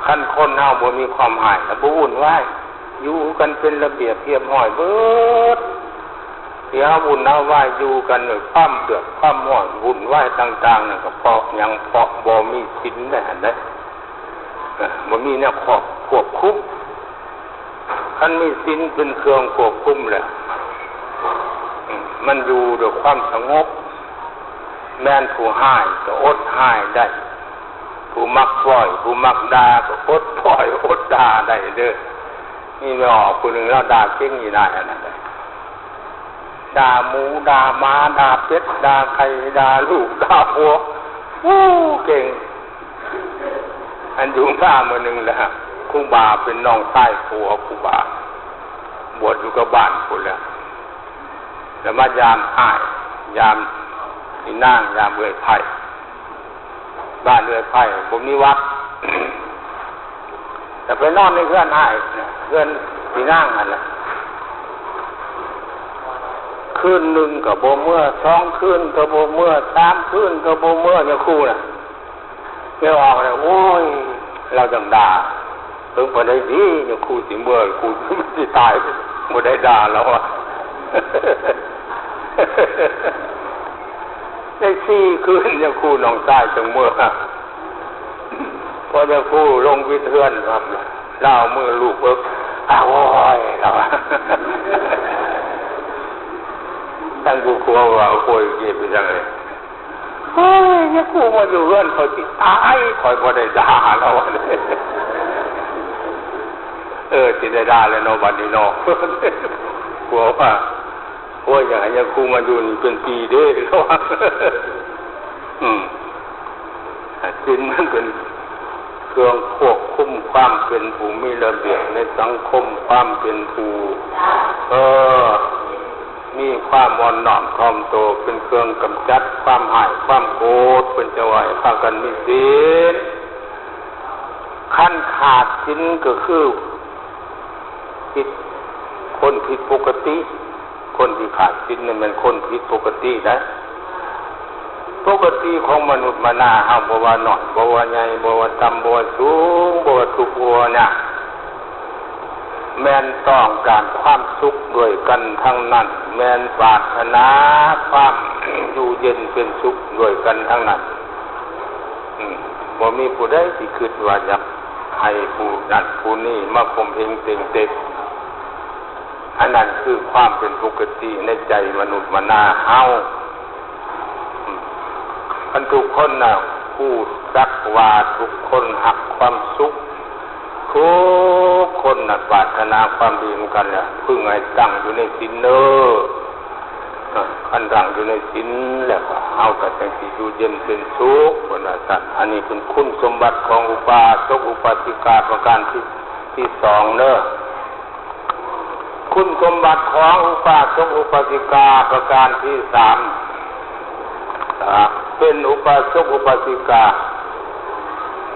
ขั้นคนเฮาบ่มีความห้ายแล้วบ่วุ่นวายอยู่กันเป็นระเบียบเรียบร้อยเบิดเดี๋ยววุ่นวายอยู่กันด้วยความเดือดความร้อนวุ่นวายต่างๆนั่นก็เพราะหยังเพราะบ่มีศีลนั่นแหละบ่มีแนวควบคุมคันมีศีลเป็นเครื่องควบคุมแหละมันอยู่ด้วยความสงบแม้นผู้ห้ายก็อดห้ายได้ผู้มักปล่อยผู้มักด่าก็อดปล่อยอดด่าได้เด้อนี่ไม่ออกผู้หนึ่งแล้วด่าเก่งอยู่ได้อันนั้นด่าหมูด่าม้าด่าเป็ดด่าไก่ด่าลูกด่าผัวเก่งอันอยู่ข้ามือหนึ่งแหละครูบาเป็นน้องใต้ผัวครูบาบวชอยู่กับบ้านคนแล้วแล้วมายามอ้ายยามที่นั่งยามเอื้อยไผ่บ้านเอื้อยไผ่ผมมีวัด แต่ไปนอนในเพื่อนอ้ายเพื่อนที่นั่งนั่นแหละคืนหนึ่งกับโบเมื่อ2 คืนกับโบเมื่อ3 คืนกับโบเมื่อเนี่ยครูน่ะเกี่ยวออกเลยโอ้ยเราจังด่าถึงพอได้ดีเนี่ยครูสิเมื่อครูที่ตายไม่ได้ด่าแล้วอ่ะ ได้4 คืนเนี่ยครูน้องชายจังเมื่อพอจะครูลงวิเทือนครับเล่ามือลูกเบิกอ้าวโอ้ยเราตั้งกูกลัวว่าโอยเก็บไปจังเลยเฮ้ยเนี่ยกูมาอยู่เพื่อนเขาที่ตายคอยพอได้ด่าเราที่ได้ด่าเลยโนบัดนี้โนกลัวว่าโอ้ยอย่างนี้กูมาอยู่นี่เป็นปีเด้อหรอศีลมันเป็นเครื่องควบคุมความเป็นผู้มีระเบียบในสังคมความเป็นผู้มีความอ่อนน้อมถ่อมตนเป็นเครื่องกำจัดความหายความโกรธเป็นจังหวะพากันมีศีลขั้นขาดศีลก็คือผิดคนผิดปกติคนที่ขาดศีลนั่นมันคนผิดปกตินะปกติของมนุษย์มานาเฮาบ่ว่าน้อยบ่ว่าใหญ่บ่ว่าต่ำบ่ว่าสูงบ่ว่าทุกข์บ่ว่ายากแม่นต้องการความสุขด้วยกันทั้งนั้นแม่นปรารถนาความอยู่เย็นเป็นสุขด้วยกันทั้งนั้นบ่มีผู้ใดที่คิดว่าจะให้ผู้นั้นผู้นี้มาข่มเหงเต็งเต็กอันนั้นคือความเป็นปกติในใจมนุษย์มานาเฮาอันทุกคนน่ะพูดสักว่าทุกคนหักความสุขทุกคนน่ะปรารถนาความดีเหมือนกันแหละพึ่งให้ตั้งอยู่ในศีลเด้อคันตั้งอยู่ในศีลแล้วก็เฮาก็จังสิอยู่เย็นเป็นสุขว่าซั่นอันนี้เป็นคุณสมบัติของอุบาสกอุบาสิกาประการที่2เด้อคุณสมบัติของอุบาสกอุบาสิกาประการที่3เป็นอุบาสกอุบาสิกา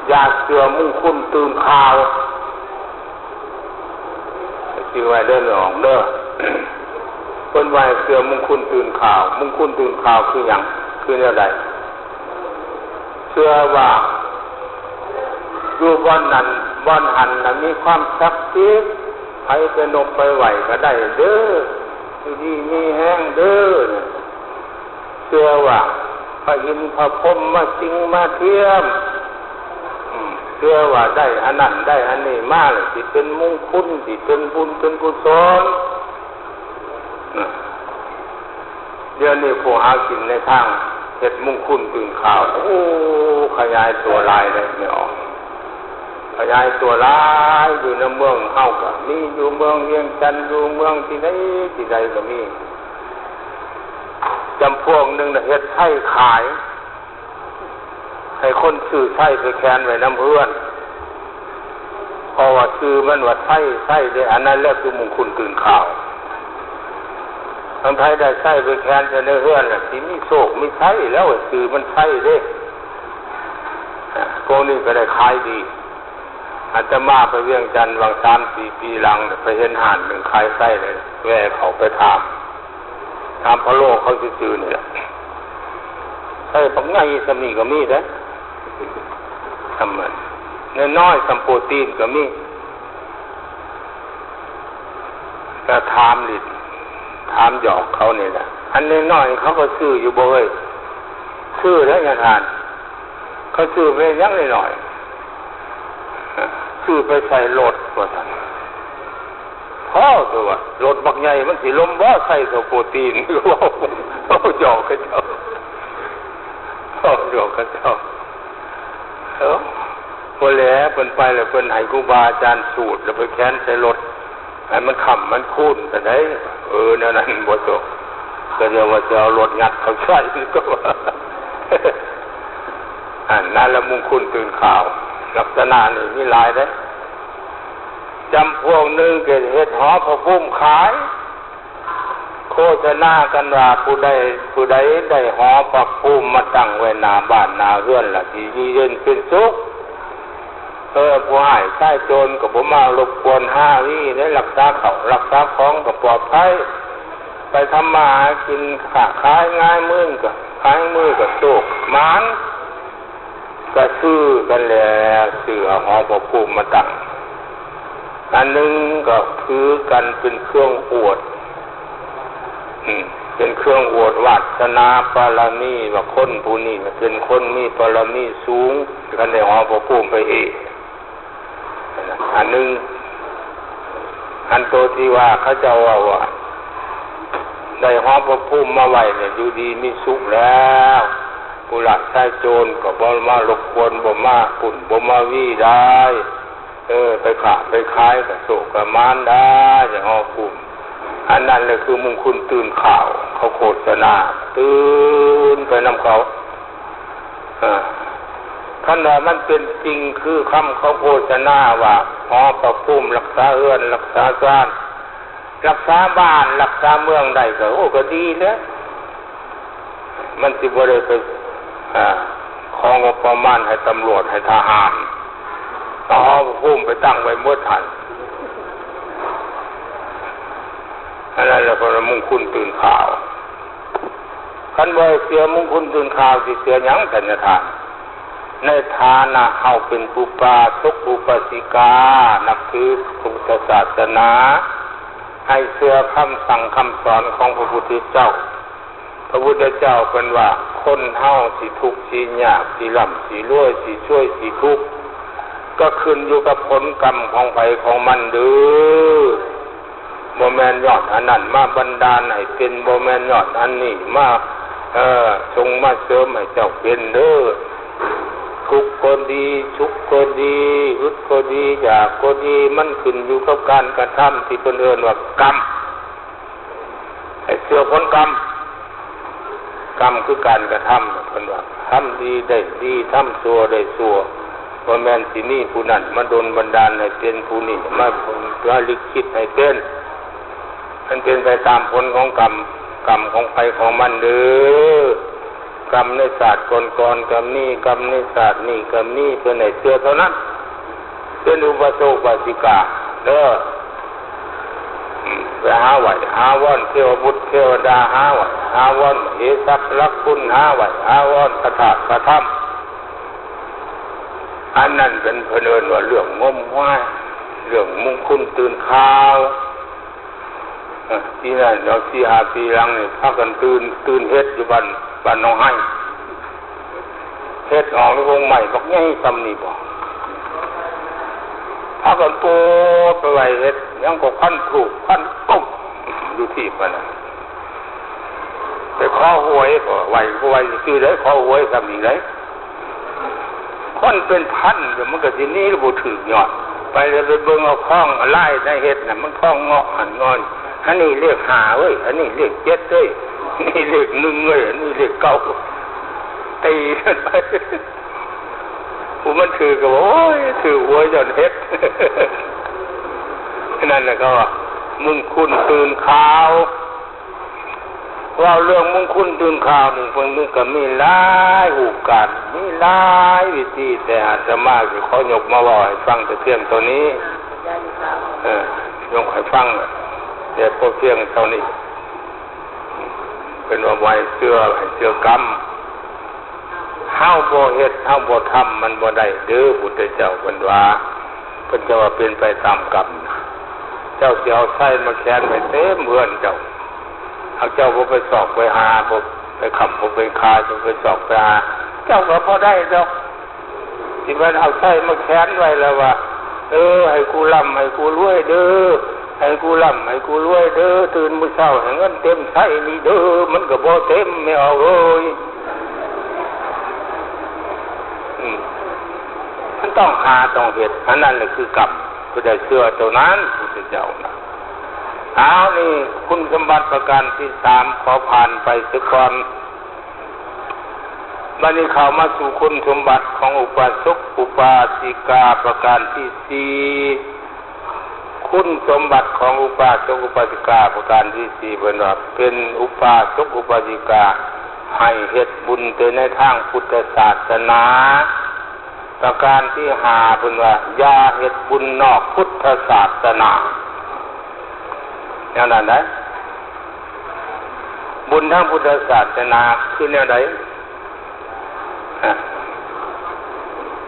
อย่าเสื่อมุ่งคุณตื่นข่าวชื่อไว้เด้อน้องเด้อเพิ่นว่าเสื่อมุ่งคุณตื่นข่าวมุ่งคุณตื่นข่าวคือหยังคือแนวใดเชื่อว่าอยู่บ่อนนั้นบ่อนหันน่ะมีความศักดิ์สิทธิ์ใครไปนกไปไหวก็ได้เด้ออยู่ดีมีแห้งเด้อเชื่อว่าพระอินทร์พระพรหมมาสิงมาเทียมเชื่อว่าได้อันนั้นได้อันนี้มาเลยที่เป็นมงคลที่เป็นบุญเป็นกุศลเดี๋ยวนี้ผู้หากินในทางเฮ็ดมงคลตื่นข่าวโอ้ขยายตัวลายเลยไม่ออก ขยายตัวร้ายอยู่ในเมืองเฮาก็มีอยู่เมืองเวียงจันทน์อยู่เมืองที่ใดก็มีจำพวกหนึ่งเฮ็ดไส้ขายให้คนซื้อไส้ไปแคนไว้น้ำเพื่อนเพราะว่าซื้อมันว่าไส้ได้อันนั้นแล้วคือมงคลตื่นข่าวทางไทยได้ไส้ไปแคนจะในเพื่อนแหละที่มีโศกมีไส้แล้วซื้อมันไส้เด้พวกนี้ก็ได้ขายดีอาจจะมาไปเวียงจันทน์วาง3-4 ปีหลังไปเห็นห่านหนึ่งขายไส้เลยแว่เขาไปถามพระโลกเขาจืดๆเนี่ยไส้ปักใหญ่สมีก็มีได้ทำมันน้อยสัมโปรตีนก็มีก็ถามหยอกเขาเนี่ยนะอันน้อยเขาก็ซื้ออยู่บ่เอ้ยซื้อแล้วอย่าทานเขาซื้อไปยังหน่อยซื้อไปใส่รถว่าท่านพ่อตัวรถบักใหญ่มันสิลมบ่ใส่ตัวโปรตีนเขาหยอกกันเจ้าหยอกกันเจ้าพอแล้วเพิ่นไปแล้วเพิ่นให้ครูบาอาจารย์สูตรแล้วไปแค้นใส่รถให้มันขำมันคุ้นแต่ได้นั่นบ่ตกก็เดี๋ยวว่าจะเอารถงัดเขาใส่ก็ว่านั่นละมงคลตื่นข่าวลักษณะนี่มีหลายเด้จำพวกหนึ่งเกิดเฮ็ดหอพระพุ่มขายโฆษณากันว่าผู้ใดได้หอพระพุ่มมาตั้งไว้หน้าบ้านหน้าเรือนล่ะที่เย็นเป็นสุขผู้ให้ใช้โจรก็บ่มารบกวน5 วิได้รักษาเขารักษาของก็ปลอดภัยไปทำมาหากินค้าขายง่ายมือก็โชคหมานก็ซื้อกันแล้วซื้อเอาหอพระพุ่มมาตั้งอันนึงก็คือกันเป็นเครื่องอวดเป็นเครื่องอวดวาสนาบารมีว่าคนผู้นี้เป็นคนมีบารมีสูงกันได้หอพระพุ่มไปเองอันนึงอันโตที่ว่าเขาเจ้าว่าได้หอพระพุ่มมาไว้เนี่ยอยู่ดีมีสุขแล้วผู้หลักใช้โจรก็บ่มารบกวนบ่มาปุ่นบ่มาวี่ได้ไปขาไปขายกับโศกกับมารได้อย่างหอพุ่มอันนั้นเลยคือมงคลตื่นข่าวเขาโฆษณาตื่นไปนำเขาท่านว่ามันเป็นจริงคือคำเขาโฆษณาว่าหอพระพุ่มรักษาเรือนรักษาบ้านรักษาบ้านรักษาเมืองได้ก็ดีแล้วมันสิบ่ได้ไปของงบประมาณให้ตำรวจให้ทหารเอาหอพระพุ่มไปตั้งไว้หมดทันอันนั้นแหละพระมงคลตื่นข่าวคันบ่เสียมงคลตื่นข่าวสิเสียหยังสัญญาในฐานะเฮาเป็นปุปาสกอุปาสิกานับถือพุทธศาสนาให้เชื่อคำสั่งคำสอนของพระพุทธเจ้าพระพุทธเจ้าเป็นว่าคนเฮาสิทุกข์สิยากสิร่ำสิรวยสิช่วยสิทุกข์ก็ขึ้นอยู่กับผลกรรมของไผของมันเด้อบ่แม่นยอดอันนั้นมาบันดาลให้เป็นบ่แม่นยอดอันนี้มาทรงมาเสริมให้เจ้าเป็นเด้อทุกข์ก็ดีสุขก็ดีอึดก็ดีอยากก็ดีมันขึ้นอยู่กับการกระทำที่เพิ่นเอิ้นว่ากรรมให้เชื่อผลกรรมคือการกระทำเพิ่นว่าทำดีได้ดีทำชั่วได้ชั่วบ่แม่นสิมีผู้นั้นมาดลบันดาลให้เป็นผู้นี้มาลิขิตให้เป็นมันเป็นไปตามผลของกรรมของใครของมันเด้อกรรมในศาสตร์ก่อนกรรมนี้กรรมในศาสตร์นี้กรรมนี้เพื่อให้เชื่อเท่านั้นเป็นอุปโสปาสิกาเด้อไปหาไหวหาว่อนเทวบุตรเทวดาหาไหวหาว่อนเอสักลักคุณหาไหวหาว่อนคาถากระทำอันนั้นเป็นเพลินว่าเรื่องงมงายเรื่องมงคลตื่นข่าวที่นั่นเรา4-5 ปีหลังนี่พากันตื่นเฮ็ดอยู่บ้านน้องให้เฮ็ดออกในวงใหม่บอกง่ายซ้ำนี่บ่พากันโปไปไว้เฮ็ดยังก็พันถูกพันกุ๊บอยู่ที่ปานนั้นไปขอหวยก็ไว้ชื่อได้ขอหวยซ้ำนี่ได้ข คนเป็นพันเดี๋ยวมันก็สินี้บ่ถึกยอดไปเลยไปเบิ่งเอาข้องไล่ในเฮ็ดน่ะมันข้องเงาะหันงอนอันนี้เลข5เว้ยอันนี้เลข7เว้ยนี่เลข1เว้ยอันนี้เลข9ตีกันไปผู้มันถือก็โอ้ยถือหัวจนเฮ็ดนั่นแหละก็มึงคุณตื่นข่าวว่าเรื่องมึงคุณตื่นข่าวนี่เพิ่นนึกก็มีหลายโอกาสมีหลายวิธีแต่อาตมาสิขอยกมาเว้าให้ฟังแต่เพียงเท่านี้ยกให้ฟังแต่พอเพียงเท่านี้เป็นว่าไว้เชื่อให้เชื่อกรรมเฮาบ่เฮ็ดเฮาบ่ทำมันบ่ได้เด้อพุทธเจ้าเพิ่นว่าเพิ่นจะว่าเป็นไปตามกรรมเจ้าสิเอาไส้มาแขวนไว้เต็มเรือนเจ้าหากเจ้าบ่ไปสอบไปหาบ่ไปขับบ่ไปคาบ่ไปสอบไปหาเจ้าก็พอได้ดอกที่ว่าเอาไส้มาแขวนไว้แล้วว่าให้กูร่ำให้กูรวยเด้อให้กูร่ำให้กูรวยเด้อตื่นมื้อเช้าให้เงินเต็มไส้นี่เด้อมันก็บ่เต็มไม่เอาเอ้ยมันต้องหาต้องเฮ็ดอันนั้นแหละคือกรรมก็ได้เชื่อตัวนั้นพุทธเจ้านะเอานี่คุณสมบัติประการที่3ขอผ่านไปซะก่อนบัดนี้เข้ามาสู่คุณสมบัติของอุปาสกอุปาสิกาประการที่4คุณสมบัติของอุปาสกอุปาสิกาประการที่4เพิ่นว่าเป็นอุปาสกอุปาสิกาให้เฮ็ดบุญในทางพุทธศาสนาประการที่5เพิ่นว่าอย่าเฮ็ดบุญนอกพุทธศาสนาแนวนั้นได้บุญทางพุทธศาสนาคือแนวใด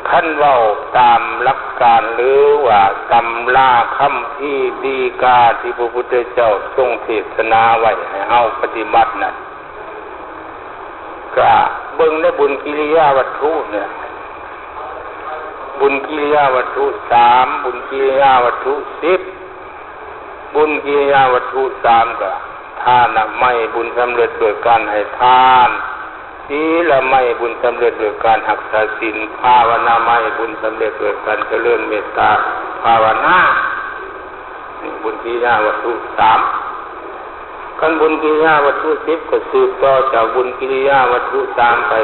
ขั้นเว้าตามหลักการหรือว่าตำราคำที่ดีกาที่พระพุทธเจ้าทรงเทศนาไว้ให้เฮาปฏิบัตินั่นก็เบิ่งในบุญกิริยาวัตถุเนี่ยบุญกิริยาวัตถุ3บุญกิริยาวัตถุ10บุญกิริยาวัตถุ3ก็ทานไม่บุญสำเร็จโดยการให้ทานศีลไม่บุญสำเร็จโดยการรักษาศีลภาวนาไม่บุญสำเร็จโดยการเจริญเมตตาภาวนาบุญกิริยาวัตถุ3กันบุญกิริยาวัตถุ10ก็สืบต่อจากบุญกิริยาวัตถุ3ไป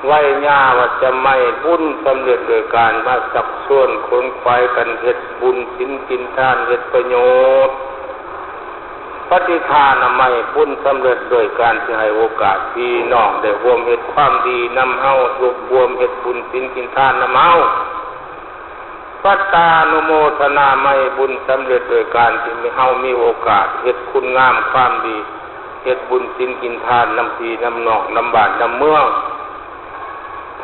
ไว้ญาว่าจะไม่บุญสำเร็จโดยการมาสักส่วนคนควายกันเฮ็ดบุญศีลกินทานเฮ็ดประโยชน์ปฏิทานไม่บุญสำเร็จโดยการที่ให้โอกาสพี่น้องได้ร่วมเฮ็ดความดีนำเฮารวบรวมเฮ็ดบุญศีลกินทานนำเฮาปัตตานุโมทนาไม่บุญสำเร็จโดยการที่เฮามีโอกาสเฮ็ดคุณงามความดีเฮ็ดบุญศีลกินทานนำพี่นำน้องนำบ้านนำเมือง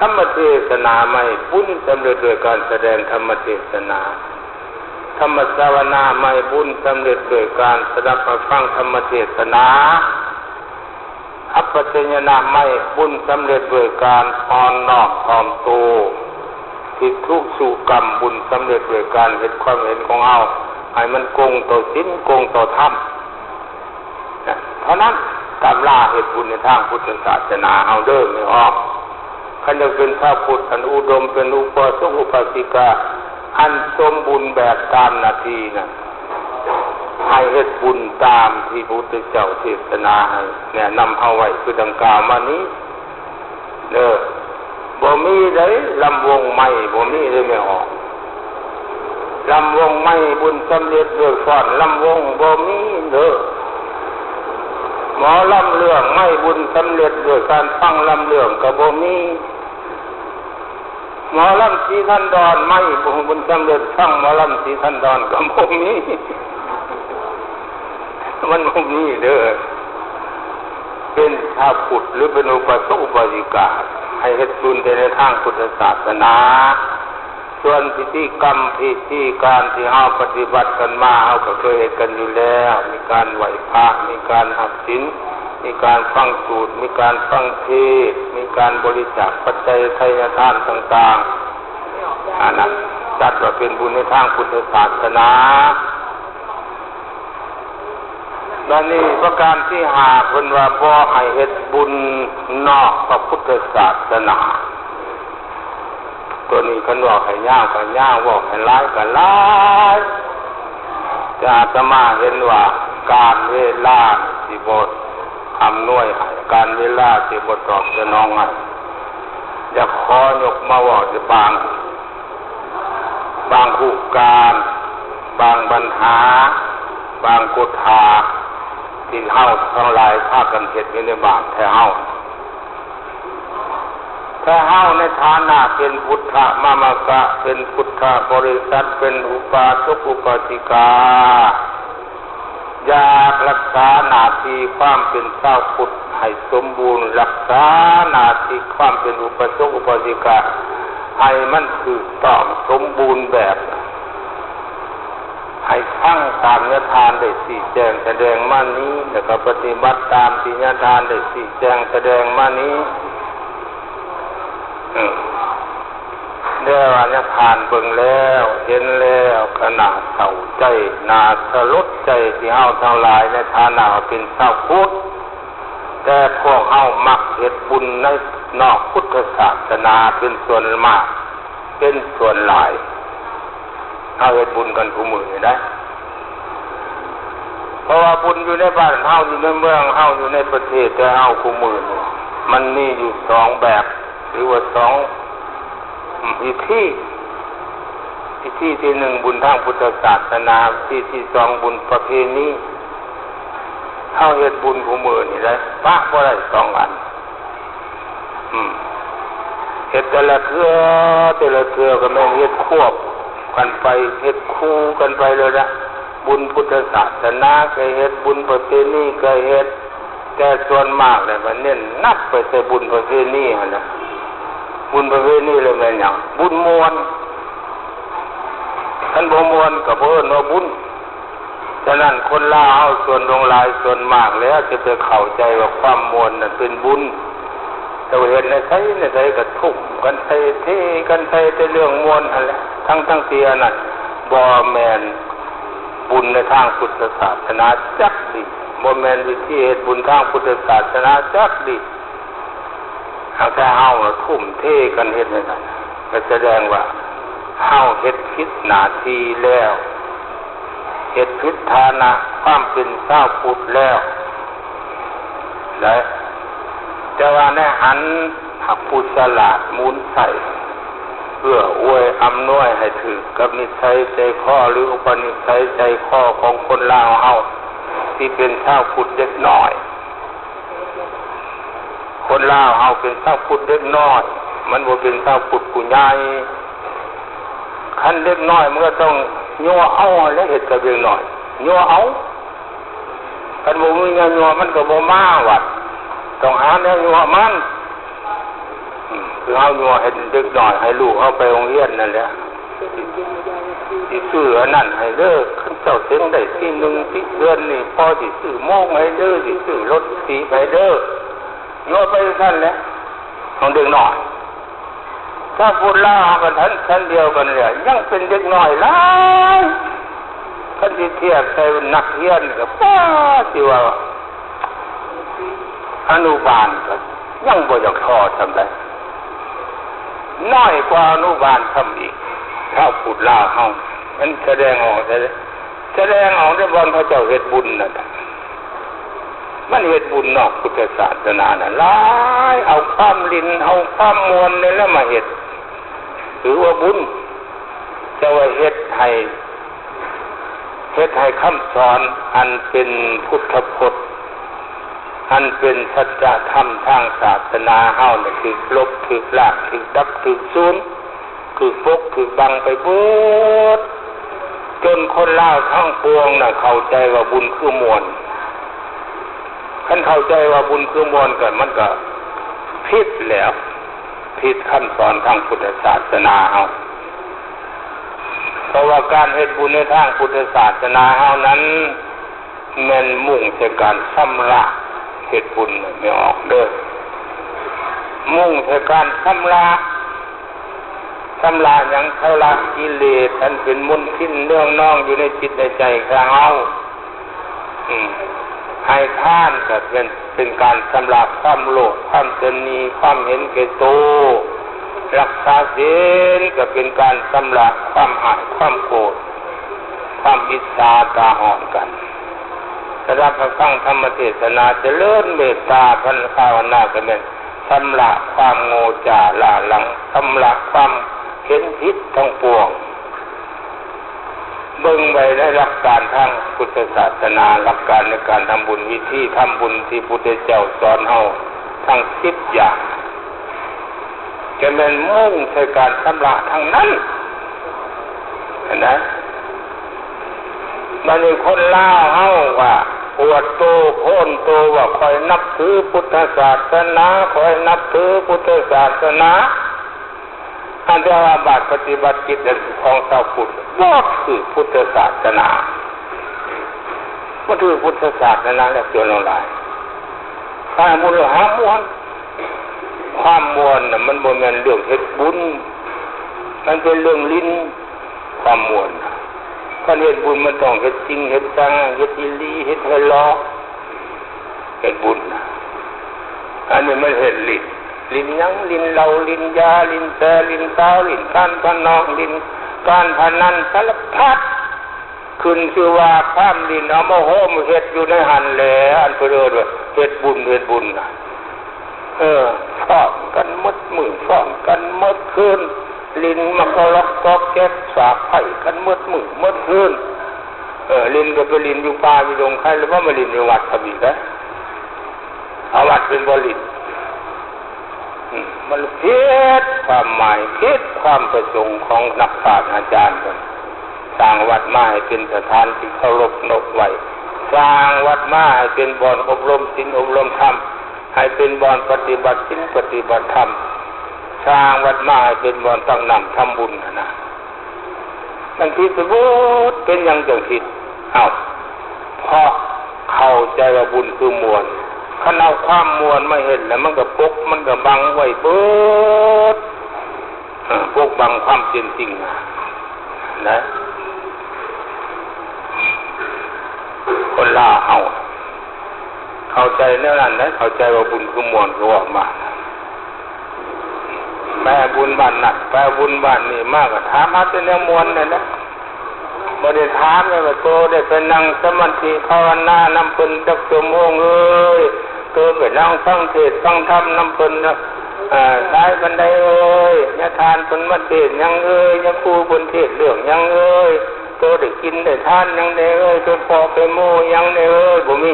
ธรรมเทศนาไม่บุญสำเร็จโดยการแสดงธรรมเทศนาธรรมสาวนาไม่บุญสำเร็จโดยการสดับฟังธรรมเทศนาอัปปติญญาไม่บุญสำเร็จโดยการอ่อนน้อมถ่อมตัวทิฏฐุสุกรรมบุญสำเร็จโดยการเห็นความเห็นของเอาให้มันคงต่อศีลคงต่อธรรมเท่านั้นตามล่าเหตุบุญในทางพุทธศาสนาเอาเด้อไม่ออกขันจะเป็นพระพุทธอันอุดมเป็นอุปาสกอุปาสิกาอันสมบูรณ์แบบตามนาทีนะให้เฮ็ดบุญตามที่พระพุทธเจ้าเทศนาให้แนะนำเอาไว้คือดังกล่าวมานี้บ่มีได้ลำวงไม้บ่มีได้ไม่ออกลำวงไม้บุญสำเร็จด้วยฟ้อนลำวงบ่มีเด้อหมอลำเรื่องไม่บุญสำเร็จด้วยการฟังลำเรื่องก็บ่มีหมอลำสีทันดอนไม่บุญสำเร็จฟังหมอลำสีทันดอนก็บ่มีมันบ่มีเด้อเป็นชาวพุทธหรือเป็นอุปาสกอุปาสิกาให้เฮ็ดบุญในทางพุทธศาสนาส่วนพิธีกรรมพิธีการที่เฮาปฏิบัติกันมาเฮาก็เคยเฮ็ดกันอยู่แล้วมีการไหว้พระมีการหักศีลมีการฟังสูตรมีการฟังเทศน์มีการบริจาคปัจจัยทายทานต่างๆอันนั้นจัดว่าเป็นบุญในทางพุทธศาสนาดังนี้ประการที่5เพิ่นว่าบ่ให้เฮ็ดบุญนอกพระพุทธศาสนา ตัวนี้ขันบอกให้ย่างก็ย่างบอกให้ร้ายก็ร้ายจะอาตมาเห็นว่าการเวลาสิบทอำนวยให้การเวลาสิบทตอบสนองให้จะขอยกมาว่าจะบางผู้การบางปัญหาบางกุฏาที่เฮาทั้งหลายพากันเฮ็ดอยู่ในบ้านแท้เฮาในฐานะเป็นพุทธมามกะเป็นพุทธบริษัทเป็นอุปาสกอุปาสิกาอยากรักษาหน้าที่ความเป็นชาวพุทธให้สมบูรณ์รักษาหน้าที่ความเป็นอุปาสกอุปาสิกาให้มันคือต้องสมบูรณ์แบบให้ฟังตามเนื้อทานได้สี่แจงแสดงมานี้แล้วก็ปฏิบัติตามที่เนื้อทานได้สี่แจงแสดงมานี้เดี๋ยวเนี่ยผ่านเบิ่งแล้วเห็นแล้วขนาดเศร้าใจนาสลดใจที่เฮาทั้งหลายในฐานะเป็นชาวพุทธแต่พวกเฮามักเฮ็ดบุญในนอกพุทธศาสนาเป็นส่วนมากเป็นส่วนหลายเฮาเฮ็ดบุญกันทุกมื้อนี่ได้เพราะว่าบุญอยู่ในบ้านเฮาอยู่ในเมืองเฮาอยู่ในประเทศแต่เฮาทุกมื้อนี่มันมีอยู่สองแบบหรือว่าสองวิธีที่หนึ่งบุญทางพุทธศาสนาที่สองบุญประเพณีเฮาเฮ็ดบุญผู้มื้อนี่ได้ปะบ่ได้สองอันเฮ็ดแต่ละเทื่อก็แม่นเฮ็ดควบกันไปเฮ็ดคู่กันไปเลยนะบุญพุทธศาสนาก็เฮ็ดบุญประเพณีก็เฮ็ดแต่ส่วนมากเลยมันเน้นนับไปใส่บุญประเพณีหั่นน่ะบุญประเพณีเลยแม่นหยังบุญมวลท่านบ่มวลก็บ่เอิ้นว่าบุญฉะนั้นคนลาวเฮาส่วนลงหลายส่วนมากแล้วจะไปเข้าใจว่าความมวลนั้นเป็นบุญแต่ว่าเห็นในไสก็ทุกข์กันไปเทกันไปแต่เรื่องมวลนั่นแหละทั้งที่อันนั้นบ่แม่นบุญในทางพุทธศาสนาจักดิบ่แม่นวิธีเฮ็ดบุญทางพุทธศาสนาจักดิหากแต่เฮาทุ่มเทกันเฮ็ดนั่นน่ะก็แสดงว่าเฮาเฮ็ดผิดหน้าที่แล้วเฮ็ดผิดฐานะความเป็นชาวพุทธแล้วได้แต่ว่าในหันหักผู้ฉลาดมูลใส่เพื่ออวยอำนวยให้ถึงกับนิสัยใจคอหรืออุปนิสัยใจคอของคนลาวเฮาที่เป็นชาวพุทธเด็กน้อยคนลาวเฮาเป็นชาวพุทธเด็กน้อยมันบ่เป็นชาวพุทธผู้ใหญ่คันเด็กน้อยมันก็ต้องยัวเอาแล้วเฮ็ดกับเด็กน้อยยัวเอาคันบ่มีเงินยัวมันก็บ่มาวัดต้องหาแนวยัวมันคือเฮายัวให้เด็กน้อยให้ลูกเฮาไปโรงเรียนนั่นแหละสิซื้ออันนั้นให้เด้อคันเจ้าถึงได้ที่1ที่เดือนนี่พอสิซื้อโมงให้เด้อสิซื้อรถสีให้เด้อยัวไปซั่นแหละของเด็กน้อยถ้าพูดลาวกันท่านเดียวกันเลยยังเป็นเด็กน้อยหลายคันสิเทียบใส่นักเรียนก็ป้าสิว่าอนุบาลก็ยังบ่อยากพอทำได้น้อยกว่าอนุบาลทำอีกถ้าพูดลาวเฮามันแสดงออกได้บ่พระเจ้าเฮ็ดบุญน่ะมันเฮ็ดบุญนอกพุทธศาสนาน่ะหลายเอาความลิ้นเอาความมวลนี่แล้วมาเฮ็ดถือว่าบุญจะว่าเฮ็ดให้คำสอนอันเป็นพุทธพจน์อันเป็นสัจธรรมทางศาสนาเฮานี่คือลบคือลากคือดับคือสูญคือปกคือบังไปเบิดจนคนลาวทั้งปวงน่ะเข้าใจว่าบุญคือมวลคันเข้าใจว่าบุญคือมวลก็มันก็ผิดแล้วผิดคำสอนทางพุทธศาสนาเฮาเพราะว่าการเฮ็ดบุญในทางพุทธศาสนาเฮานั้นแม่นมุ่งแต่การชำระเฮ็ดบุญไม่ออกเด้อมุ่งแต่การชำระหยังชำระกิเลสอันเป็นมลทินเนื่องน้องอยู่ในจิตในใจของเฮาให้ทานก็เป็นการชำระความโลภความตนีความเห็นแก่ตัว รักษาศีลก็เป็นการชำระความอายความโกรธความอิจฉาตาหอนกันถ้ารับฟังธรรมเทศนาเจริญเมตตาภาวนากันเป็นชำระความโง่จ่าล่าหลังชำระความเห็นผิดทั้งปวงเบิ่งไว้ในหลักการทางพุทธศาสนาหลักการในการทำบุญวิธีทำบุญที่พุทธเจ้าสอนเฮาทั้ง10อย่างจะเป็นมุ่งใส่การชำระทั้งนั้นเห็นไหมมันมีคนล่าเฮาว่าอวดโตโพ้นโตว่าคอยนับถือพุทธศาสนาคอยนับถือพุทธศาสนาอันที่ว่าบาตรปฏิบัติกิจของชาวพุทธบ่คือพุทธศาสนาบ่ถือพุทธศาสนาแล้วเกี่ยวลงหลายถ้าบุญหามวลความมวลน่ะมันบ่แม่นเรื่องเฮ็ดบุญมันเป็นเรื่องลิ้นความมวลถ้าเฮ็ดบุญมันต้องเฮ็ดจริงเฮ็ดจังเฮ็ดอีหลีเฮ็ดให้ล้อเฮ็ดบุญอันนี้มันเฮ็ดลิ้นลิ้นยังลิ้นเหล้าลิ้นยาลิ้นแสลิ้นกาวลิ้นการพนันลิ้นการพนันสารพัดขึ้นชื่อว่าความลิ้นเอามาโหมเฮ็ดอยู่ในหันแหละอันเพิ่นเอิ้นว่าเฮ็ดบุญน่ะฟ้องกันหมดมื้อฟ้องกันหมดคืนลิ้นมันก็ล็อกก๊อกแก๊กสาบไผ่กันหมดมื้อหมดคืนลิ้นก็ไปลิ้นอยู่ป่าอยู่ดงใครหรือว่ามาลิ้นอยู่วัดทำอีกนะเอาวัดเป็นบ่ลิ้นมันผิดความหมายผิดความประสงค์ของนักปราชญ์อาจารย์กันสร้างวัดมาให้เป็นสถานที่เคารพนบไหวสร้างวัดมาให้เป็นบ่อนอบรมศีลอบรมธรรมให้เป็นบ่อนปฏิบัติศีลปฏิบัติธรรมสร้างวัดมาให้เป็นบ่อนตั้งนำทำบุญนะมันผิดไปหมดเป็นอย่างจังผิดเพราะเข้าใจว่าบุญคือมวลขันเอาความมวลมาเห็นแล้วมันก็ปกมันก็บังไว้เบิดปกบังความเป็นจริงนะคนล่าเข้าใจแน่นั้นนะเข้าใจว่าบุญคือมวลก็ออกมาแม่บุญบ้านนั่นแม่บุญบ้านนี่มากก็ถามหาแต่แนวมวลนั่นนะบ่ได้ถามเลยว่าโตได้ไปนั่งสมาธิภาวนานำเพิ่นจักชั่วโมงโตไปนั่งฟังเทศน์ฟังธรรมนำเพิ่นสายบันไดยะทานเพิ่นมาเทศน์ยังยะครูเพิ่นเทศน์เรื่องยังโตได้กินได้ทานยังได้โตพอไปโมยังได้บ่มี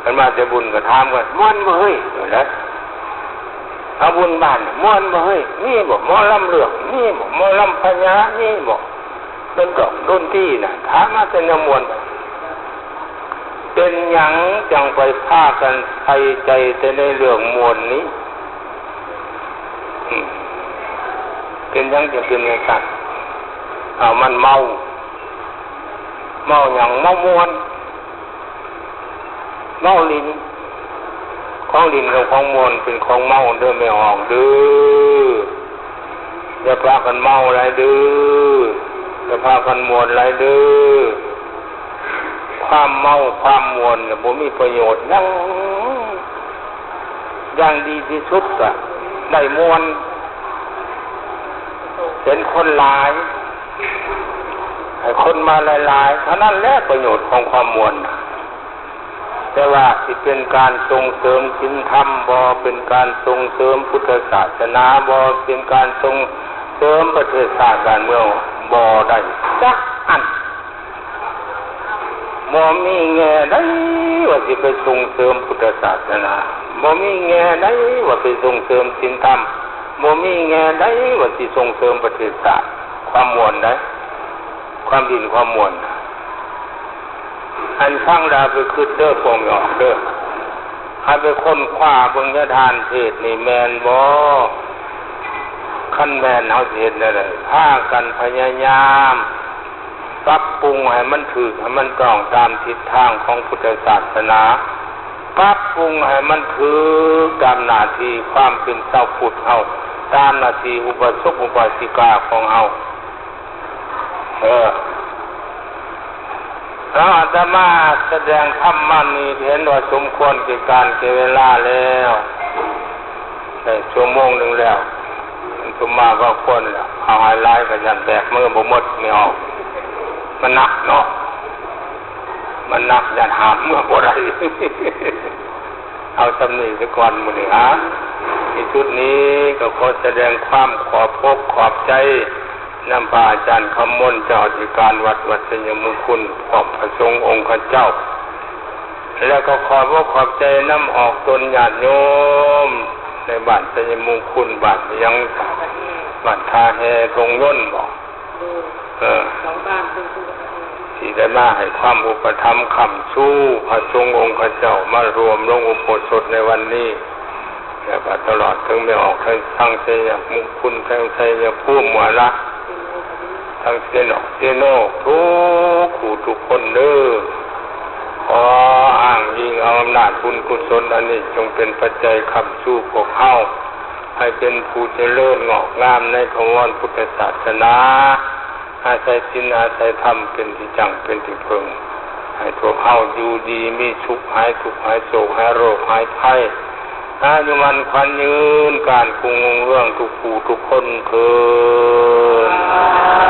กันมาแต่บุญก็ถามกันม่วนบ่เฮ้ยนะเอาบุญบ้านม่วนบ่เฮ้ยมีบ่หมอลำเรื่องมีบ่หมอลำพญามีบ่เป็นกองดนตรีน่ะถามมาแต่แนวมวลเป็นหยังจังไปพากันใส่ใจแต่ในเรื่องมวลนี้เป็นหยังจะเป็นอย่างนั้นมันเมาอย่างเมามวลเมาลิ้นของลิ้นกับของมวลเป็นของเมาเดินไม่ออกดื้ออย่าพากันเมาอะไรดื้อจะพากันมวลอะไรดื้อความเมาความมวลเนี่ยบ่มีประโยชน์อย่างดีที่สุดก็ได้มวลเป็นคนหลายให้คนมาหลายๆเท่านั้นแหละประโยชน์ของความมวลแต่ว่าที่เป็นการส่งเสริมศีลธรรมบ่เป็นการส่งเสริมพุทธศาสนาบ่เป็นการส่งเสริมประเทศชาติการเมืองบ่ได้จักอันบ่มีแง่ใดว่าสิไปส่งเสริมพุทธศาสนาบ่มีแง่ใดว่าไปส่งเสริมศีลธรรมบ่มีแง่ใดว่าสิส่งเสริมประเทศชาติความมวลได้ความดินความมวลอันฟังดาวไปคิดเด้อพงออกเด้อให้ไปค้นคว้าเบิ่งทานเทศนี่แม่นบ่คันแม่นเฮาสิเฮ็ดได้เลยพากันพยายามปรับปรุงให้มันถูกให้มันตรงตามทิศทางของพุทธศาสนาปรับปรุงให้มันถูกตามหน้าที่ความเป็นชาวพุทธเฮาตามหน้าที่อุปสมบทอุปาสิกาของเฮาอาตมาแสดงธรรมะนี้เห็นว่าสมควรแก่การแก่เวลาแล้วได้ชั่วโมงหนึ่งแล้ว ตุมาก็ควรเอาไฮไลท์กันยันแบกมือบ่หมดไม่ออกมันหนักเนาะมันหนักยันหามเมื่อบ่ได้เอาตำหนิซะก่อนมื้อนี้ฮะที่ชุดนี้ก็ขอแสดงความขอบพกขอบใจนำพระอาจารย์คำมนต์เจ้าอธิการวัดวัดสยามมงคลขอบพระสงฆ์องค์ข้าเจ้าแล้วก็ขอบใจนำออกตนญาติโยมในบ้านสยามมงคลบ้านยังบ้านทาแฮทงย่นบอก
สองบ้าน
ที่ได้มาให้ความอุปถัมภ์ค้ำชู้พระสงฆ์องค์ข้าเจ้ามารวมลงอุโบสถในวันนี้แล้วก็ตลอดถึงไม่ออกทั้งสยามมงคลทั้งสยามภูมิหมวละทั้งเซโนทุกขู่ทุกคนเด้อขออ้างอิงเอาอำนาจบุญกุศลอันนี้จงเป็นปัจจัยค้ำชู้พวกเฮาให้เป็นผู้เจริญงอกงามในพระวรพุทธศาสนาอาศัยศีลอาศัยธรรมเป็นที่จังเป็นที่พึ่งให้พวกเฮาอยู่ดีมีสุขหายทุกข์หายโศกหายโรคหายภัยอายุมันขวัญยืนการกุงเรื่องทุกผู้ทุกคนเถิด